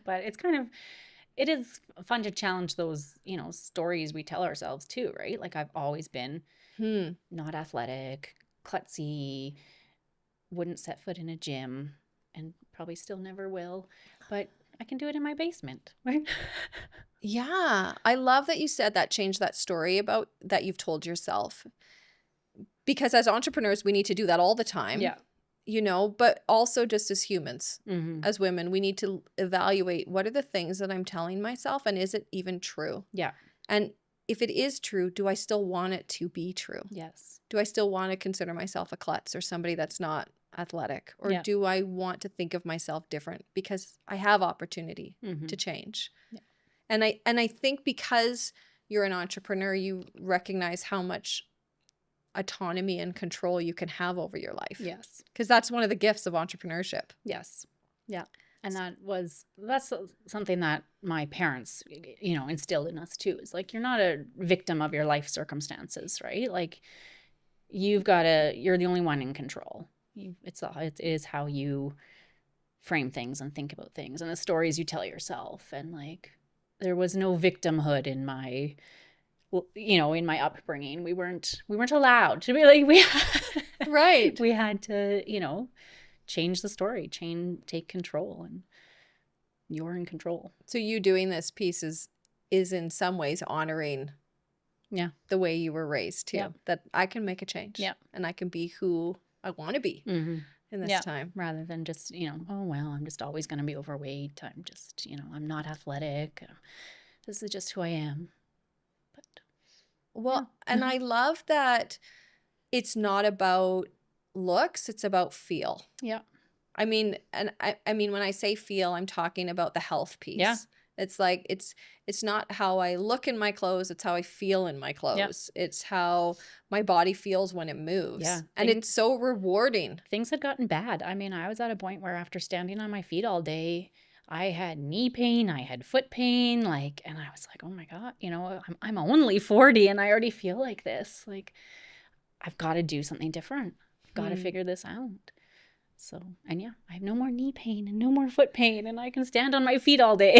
But it is fun to challenge those, stories we tell ourselves too, right? Like, I've always been not athletic, klutzy, wouldn't set foot in a gym, and probably still never will. But I can do it in my basement, right? Yeah. I love that you said that, change that story about that you've told yourself. Because as entrepreneurs, we need to do that all the time. Yeah. But also just as humans, Mm-hmm. as women, we need to evaluate, what are the things that I'm telling myself, and is it even true? Yeah. And if it is true, do I still want it to be true? Yes. Do I still want to consider myself a klutz or somebody that's not athletic? Or Yeah. do I want to think of myself different because I have opportunity Mm-hmm. to change? Yeah. And I think because you're an entrepreneur, you recognize how much autonomy and control you can have over your life. Yes. Because that's one of the gifts of entrepreneurship. Yes. Yeah. And that's something that my parents, instilled in us too. Is like, you're not a victim of your life circumstances, right? Like, you're the only one in control. It is how you frame things and think about things, and the stories you tell yourself. And like, there was no victimhood in my, in my upbringing. We weren't allowed to be like, Right. we had to, change the story, take control, and you're in control. So you doing this piece is in some ways honoring the way you were raised too. Yeah. That I can make a change. Yeah. And I can be who I want to be in this time. Rather than just, oh, well, I'm just always going to be overweight. I'm just, I'm not athletic. This is just who I am. But Well, and I love that it's not about looks, it's about feel. Yeah. I mean, and I mean, when I say feel, I'm talking about the health piece. Yeah. It's like, it's not how I look in my clothes, it's how I feel in my clothes. Yeah. It's how my body feels when it moves. Yeah. And it's so rewarding. Things had gotten bad. I mean, I was at a point where after standing on my feet all day, I had knee pain, I had foot pain, and I was like, oh my God, I'm only 40 and I already feel like this. Like, I've got to do something different. I've got to figure this out. So, and yeah, I have no more knee pain and no more foot pain, and I can stand on my feet all day.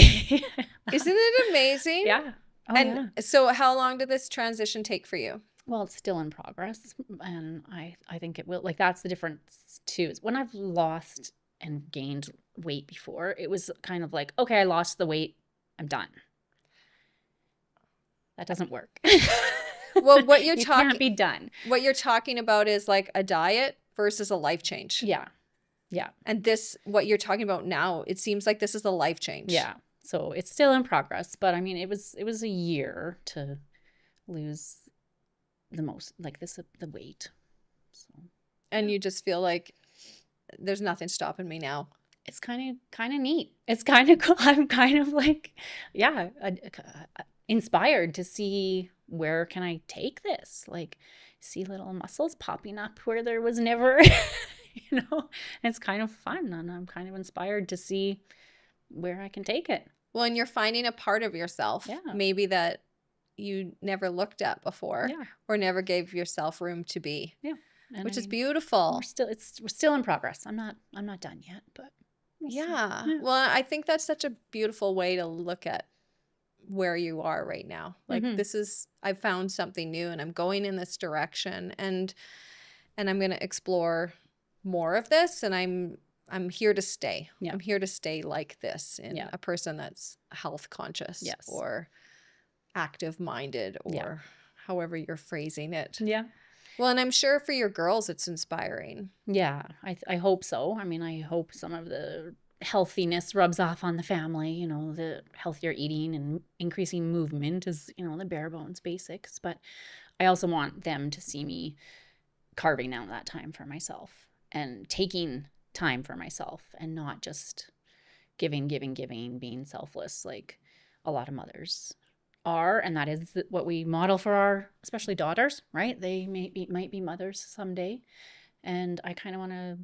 Isn't it amazing? Yeah. Oh, and yeah. So how long did this transition take for you? Well, it's still in progress, and I think it will. Like, that's the difference too. Is when I've lost and gained weight before, it was kind of like, okay, I lost the weight, I'm done. That doesn't work. Well, what you're you can't be done. What you're talking about is like a diet versus a life change. Yeah. Yeah. And what you're talking about now, it seems like this is a life change. Yeah. So it's still in progress, but I mean, it was a year to lose the weight. So. And you just feel like there's nothing stopping me now. It's kind of neat. It's kind of cool. I'm kind of like, yeah, inspired to see where can I take this. Like, see little muscles popping up where there was never, and it's kind of fun, and I'm kind of inspired to see where I can take it. Well, and you're finding a part of yourself, maybe that you never looked at before, or never gave yourself room to be, which is beautiful. We're still in progress. I'm not done yet, but We'll see. Yeah. Yeah. Well, I think that's such a beautiful way to look at where you are right now. Like Mm-hmm. I found something new and I'm going in this direction, and I'm going to explore more of this, and I'm here to stay. Yeah. I'm here to stay like this, in Yeah. a person that's health conscious Yes. or active minded, Yeah. or however you're phrasing it. Yeah. Well, and I'm sure for your girls it's inspiring. Yeah. I hope so. I mean, I hope some of the healthiness rubs off on the family, you know, the healthier eating and increasing movement is, you know, the bare bones basics. But I also want them to see me carving out that time for myself and taking time for myself and not just giving, being selfless like a lot of mothers are. And that is what we model for our, especially daughters, right? They might be mothers someday. And I kind of want to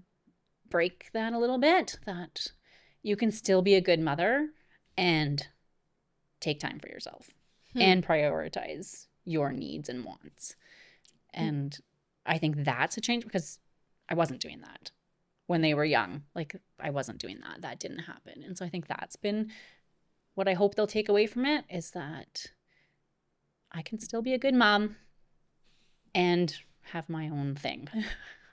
break that a little bit, that you can still be a good mother and take time for yourself and prioritize your needs and wants. And I think that's a change, because I wasn't doing that when they were young. Like, I wasn't doing that. That didn't happen. And so I think that's been what I hope they'll take away from it, is that I can still be a good mom and have my own thing.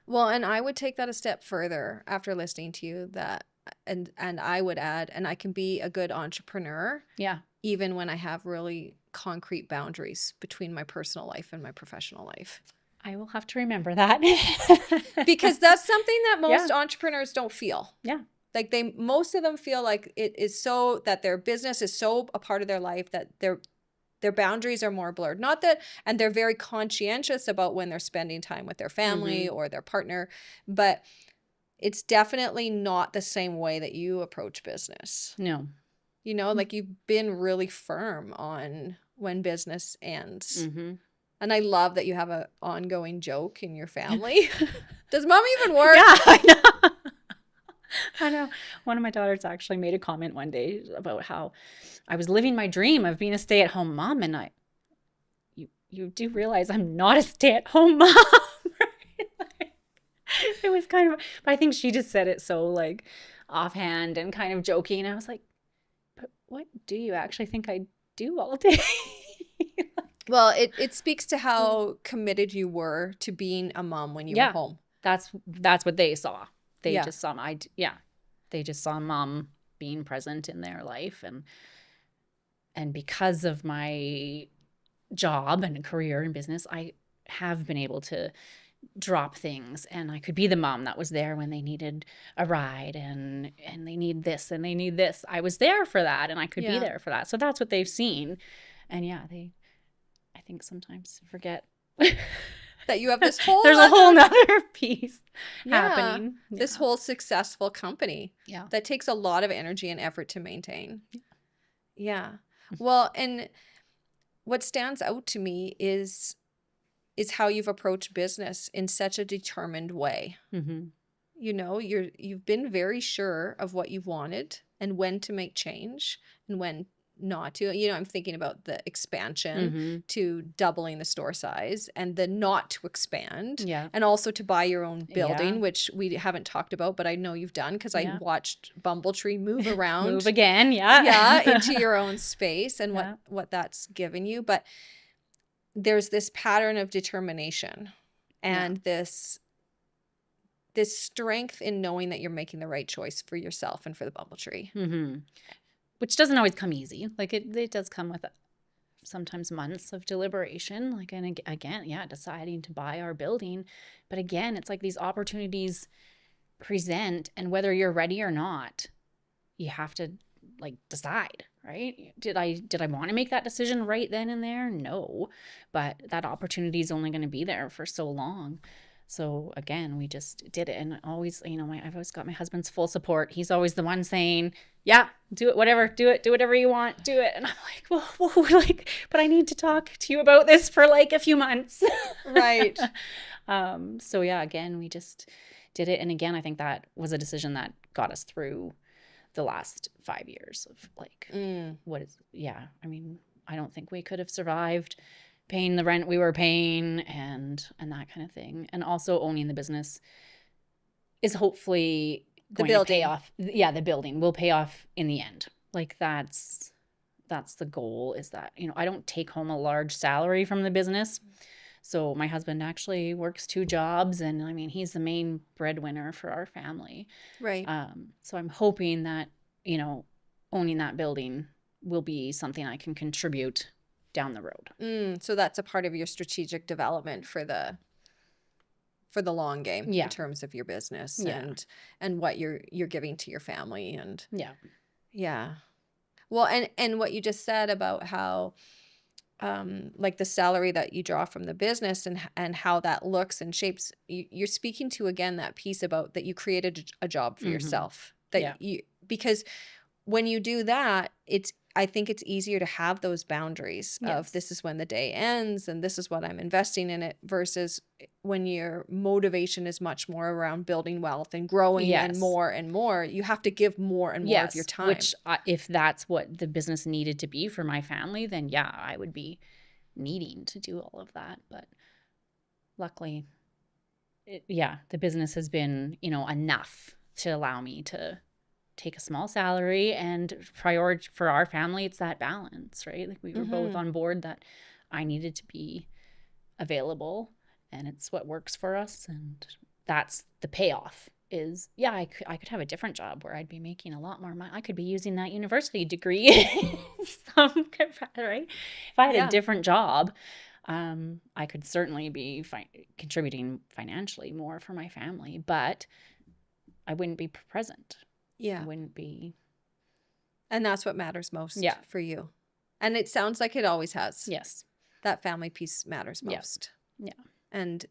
Well, and I would take that a step further after listening to you, that and I would add, and I can be a good entrepreneur Yeah. even when I have really concrete boundaries between my personal life and my professional life. I will have to remember that. Because that's something that most Yeah. entrepreneurs don't feel. Yeah. Like most of them feel like it is so, that their business is so a part of their life that their boundaries are more blurred. Not that, and they're very conscientious about when they're spending time with their family or their partner, but it's definitely not the same way that you approach business. No. You know, like you've been really firm on when business ends. Mm-hmm. And I love that you have an ongoing joke in your family. Does mom even work? Yeah, I know. I know. One of my daughters actually made a comment one day about how I was living my dream of being a stay-at-home mom, and you do realize I'm not a stay-at-home mom, right? Like, it was kind of, but I think she just said it so like offhand and kind of joking. I was like, but what do you actually think I do all day? Well, it speaks to how committed you were to being a mom when you were home. That's what they saw. They Yeah. just saw they just saw mom being present in their life, and because of my job and career and business, I have been able to drop things, and I could be the mom that was there when they needed a ride and they need this and they need this. I was there for that, and I could be there for that. So that's what they've seen. And they, I think, sometimes forget that you have this whole there's a whole nother piece happening. This whole successful company Yeah. that takes a lot of energy and effort to maintain. Yeah. Well, and what stands out to me is how you've approached business in such a determined way. Mm-hmm. You know, you've been very sure of what you've wanted and when to make change and when not to. You know, I'm thinking about the expansion to doubling the store size, and the not to expand, and also to buy your own building, which we haven't talked about, but I know you've done, because I watched Bumble Tree move around. Move again, into your own space, and what that's given you. But there's this pattern of determination and this strength in knowing that you're making the right choice for yourself and for the Bumble Tree. Mm-hmm. Which doesn't always come easy. Like it does come with sometimes months of deliberation. Like, and again, deciding to buy our building. But again, it's like these opportunities present, and whether you're ready or not, you have to like decide, right? Did I want to make that decision right then and there? No, but that opportunity is only going to be there for so long. So again, we just did it. And always, I've always got my husband's full support. He's always the one saying, yeah, do it, whatever, do whatever you want, do it. And I'm like, whoa, like, but I need to talk to you about this for like a few months. Right. So again, we just did it. And again, I think that was a decision that got us through the last 5 years of like, I mean, I don't think we could have survived paying the rent we were paying and that kind of thing. And also owning the business is hopefully The going to pay building. off. Yeah, the building will pay off in the end. Like that's the goal, is that, I don't take home a large salary from the business. So my husband actually works 2 jobs, and I mean, he's the main breadwinner for our family. Right. So I'm hoping that, owning that building will be something I can contribute down the road. So that's a part of your strategic development for the long game Yeah. in terms of your business Yeah. and what you're giving to your family. And Yeah. yeah. Well, and what you just said about how like the salary that you draw from the business and how that looks and shapes, you're speaking to again that piece about that you created a job for yourself, Yeah. that you, because when you do that, I think it's easier to have those boundaries of Yes. this is when the day ends and this is what I'm investing in it, versus when your motivation is much more around building wealth and growing and more, you have to give more and more of your time. Which if that's what the business needed to be for my family, then yeah, I would be needing to do all of that. But luckily, the business has been, enough to allow me to take a small salary, and priority for our family, it's that balance, right? Like we were both on board that I needed to be available, and it's what works for us. And that's the payoff is, I could have a different job where I'd be making a lot more money. I could be using that university degree right? If I had a different job, I could certainly be contributing financially more for my family, but I wouldn't be present. Yeah. I wouldn't be. And that's what matters most for you. And it sounds like it always has. Yes. That family piece matters most. Yeah. And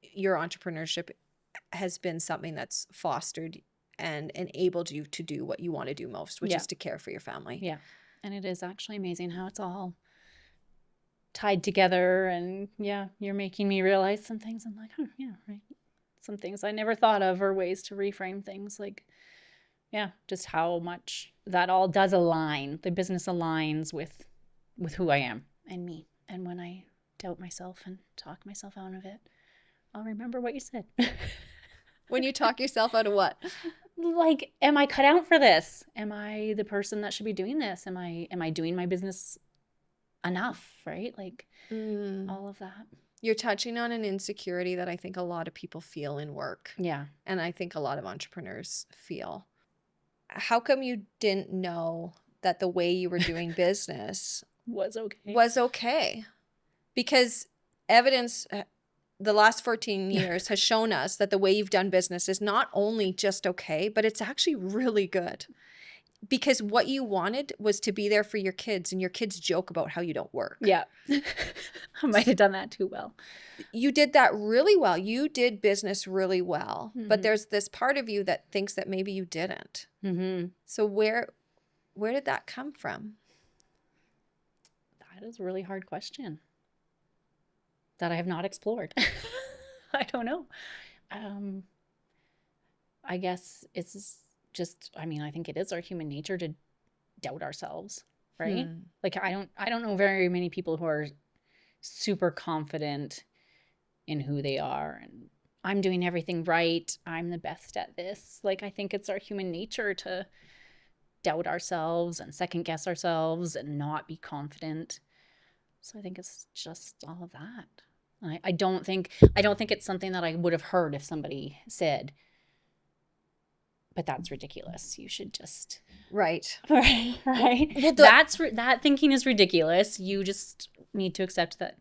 your entrepreneurship has been something that's fostered and enabled you to do what you want to do most, which is to care for your family. Yeah. And it is actually amazing how it's all tied together. And you're making me realize some things. I'm like, right. Some things I never thought of, or ways to reframe things, like, just how much that all does align. The business aligns with who I am and me. And when I doubt myself and talk myself out of it, I'll remember what you said. When you talk yourself out of what? Like, am I cut out for this? Am I the person that should be doing this? Am I doing my business enough, right? Like all of that. You're touching on an insecurity that I think a lot of people feel in work. Yeah. And I think a lot of entrepreneurs feel. How come you didn't know that the way you were doing business was okay? Because evidence, the last 14 years has shown us that the way you've done business is not only just okay, but it's actually really good. Because what you wanted was to be there for your kids, and your kids joke about how you don't work. Yeah. I might have done that too well. You did that really well. You did business really well. But there's this part of you that thinks that maybe you didn't. So where did that come from? That is a really hard question that I have not explored. I don't know. I guess it's just, I think it is our human nature to doubt ourselves, right? Like I don't know very many people who are super confident in who they are and I'm doing everything right, I'm the best at this. Like I think it's our human nature to doubt ourselves and second guess ourselves and not be confident. So I think it's just all of that. I don't think it's something that I would have heard if somebody said, but that's ridiculous. You should just right. Well, that thinking is ridiculous. You just need to accept that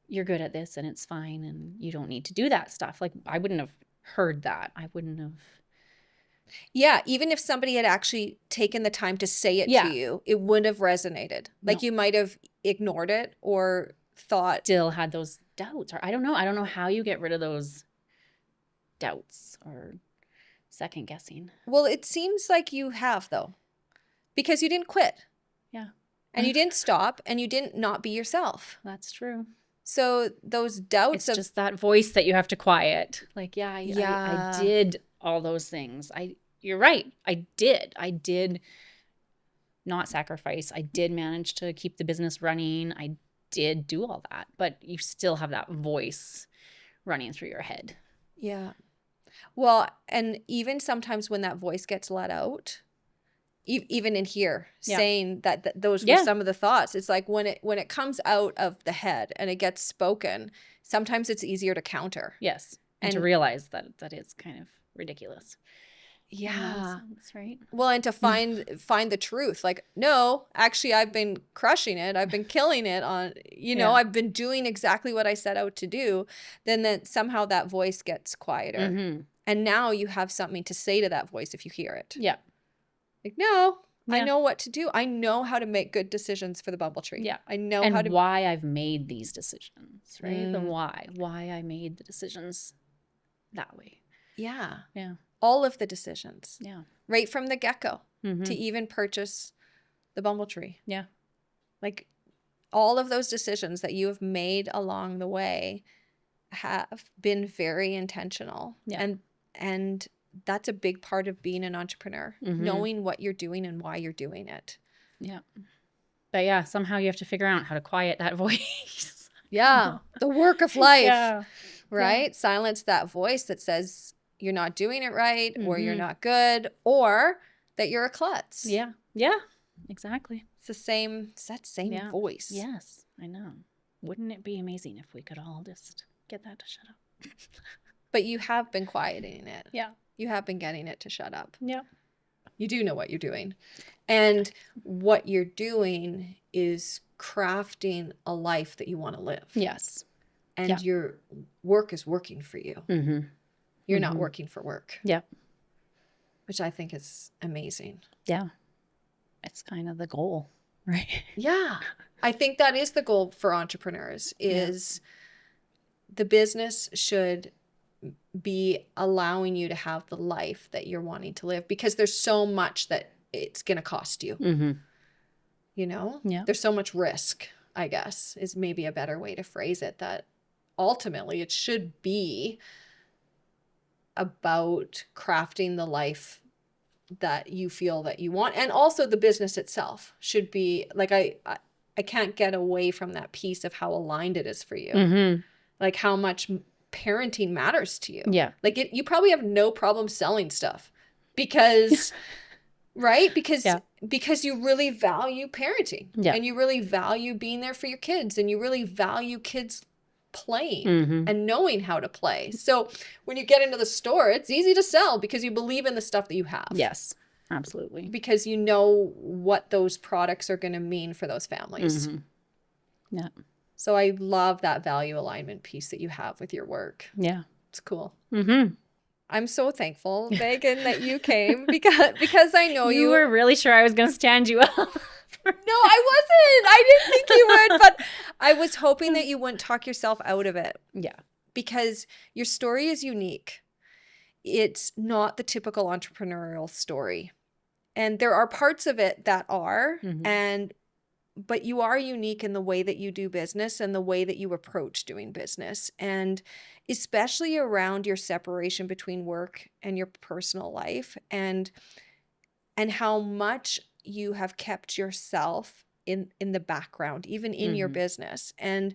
you're good at this and it's fine, and you don't need to do that stuff. Like I wouldn't have heard that. I wouldn't have. Yeah, even if somebody had actually taken the time to say it to you, it wouldn't have resonated. Like you might have ignored it or thought. Still had those doubts. Or I don't know. I don't know how you get rid of those doubts or second guessing. Well, it seems like you have, though, because you didn't quit. Yeah. And you didn't stop, and you didn't not be yourself. That's true. So those doubts it's just that voice that you have to quiet. Like, I did all those things. You're right. I did not sacrifice. I did manage to keep the business running. I did do all that, but you still have that voice running through your head. Yeah. Well, and even sometimes when that voice gets let out, even in here, Yeah. saying that those were Yeah. some of the thoughts. It's like when it comes out of the head and it gets spoken, sometimes it's easier to counter. Yes. And to And realize that is kind of ridiculous. In that yeah. sense, right? Well, and to find the truth. Like, no, actually I've been crushing it. I've been killing it on, Yeah. I've been doing exactly what I set out to do. Then somehow that voice gets quieter. Mm-hmm. And now you have something to say to that voice if you hear it. Yeah. Like, no, I Yeah. know what to do. I know how to make good decisions for the Bumble Tree. Yeah. I know And how to. why I've made these decisions, right? The Mm, why I made the decisions that way. yeah. Yeah. All of the decisions. Yeah. Right from the get-go Mm-hmm. to even purchase the Bumble Tree. Yeah. Like, all of those decisions that you have made along the way have been very intentional. Yeah. And that's a big part of being an entrepreneur, Mm-hmm. knowing what you're doing and why you're doing it. Yeah. But yeah, somehow you have to figure out how to quiet that voice. Yeah. The work of life. Yeah. Right? Silence that voice that says you're not doing it right, or you're Mm-hmm. not good, or that you're a klutz. Yeah. Yeah. Exactly. It's that same Yeah. voice. Yes, I know. Wouldn't it be amazing if we could all just get that to shut up? But you have been quieting it. Yeah. You have been getting it to shut up. Yeah. You do know what you're doing. And what you're doing is crafting a life that you want to live. Yes. And Yeah. your work is working for you. Mm-hmm. You're not Mhm. working for work. Yep. Which I think is amazing. Yeah. It's kind of the goal, right? Yeah. I think that is the goal for entrepreneurs is the business should be allowing you to have the life that you're wanting to live, because there's so much that it's going to cost you. Mm-hmm. Yeah. There's so much risk, I guess, is maybe a better way to phrase it, that ultimately it should be about crafting the life that you feel that you want. And also the business itself should be like, I can't get away from that piece of how aligned it is for you. Mm-hmm. Like how much parenting matters to you. Yeah. Like you probably have no problem selling stuff because, right? Because you really value parenting. Yeah. And you really value being there for your kids, and you really value kids playing Mm-hmm. and knowing how to play. So when you get into the store, it's easy to sell because you believe in the stuff that you have. Yes, absolutely. Because you know what those products are going to mean for those families. Mm-hmm. Yeah. So I love that value alignment piece that you have with your work. Yeah. It's cool. Mm-hmm. I'm so thankful, Megan, that you came because I know You were really sure I was going to stand you up. No, I wasn't. I didn't think you would, but I was hoping that you wouldn't talk yourself out of it, Yeah. because your story is unique. It's not the typical entrepreneurial story. And there are parts of it that are, Mhm. but you are unique in the way that you do business and the way that you approach doing business. And especially around your separation between work and your personal life, and how much you have kept yourself in the background, even in your Mhm. business. And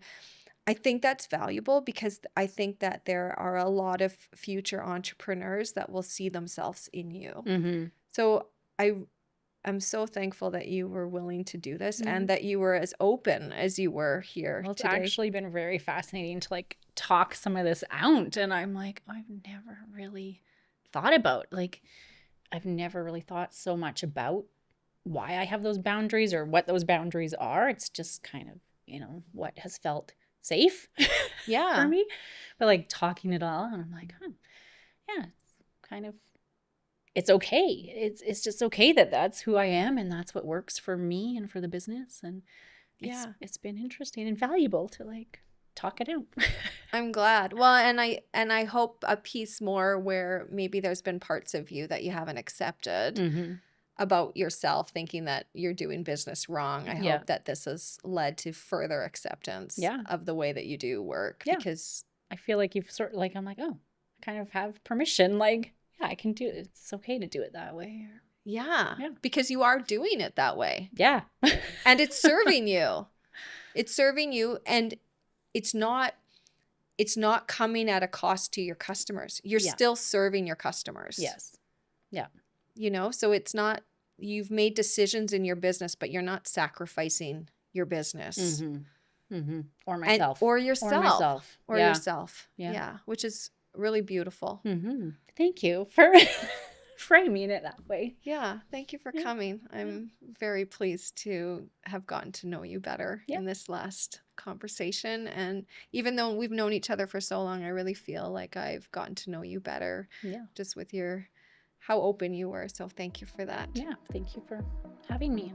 I think that's valuable, because I think that there are a lot of future entrepreneurs that will see themselves in you. Mm-hmm. So I'm so thankful that you were willing to do this, Mhm. and that you were as open as you were here Well, it's today. actually been very fascinating to like talk some of this out. And I'm like, I've never really thought about, like, I've never really thought so much about why I have those boundaries or what those boundaries are. It's just kind of, what has felt safe Yeah. for me. But like talking it all, and I'm like, yeah, it's kind of, it's okay. It's just okay that that's who I am, and that's what works for me and for the business. And it's been interesting and valuable to like talk it out. I'm glad. Well, and I hope a piece more where maybe there's been parts of you that you haven't accepted Mm-hmm. about yourself, thinking that you're doing business wrong. I Yeah. hope that this has led to further acceptance Yeah. of the way that you do work. Yeah. Because I feel like you've sort of like, I'm like, oh, I kind of have permission. Like, yeah, I can do it. It's okay to do it that way. yeah, Yeah. because you are doing it that way, Yeah. and it's serving you. It's serving you, and it's not it's not coming at a cost to your customers. You're Yeah. still serving your customers. Yes. Yeah. You know, so it's not, you've made decisions in your business, but you're not sacrificing your business Or and myself. or Or yourself myself. or Yeah. yourself. Yeah. Yeah, which is really beautiful. Thank you for framing it that way. Yeah, thank you for Yeah. coming. I'm very pleased to have gotten to know you better Yeah. in this last conversation. And even though we've known each other for so long, I really feel like I've gotten to know you better Yeah. just with your how open you were. So thank you for that. Yeah. Thank you for having me.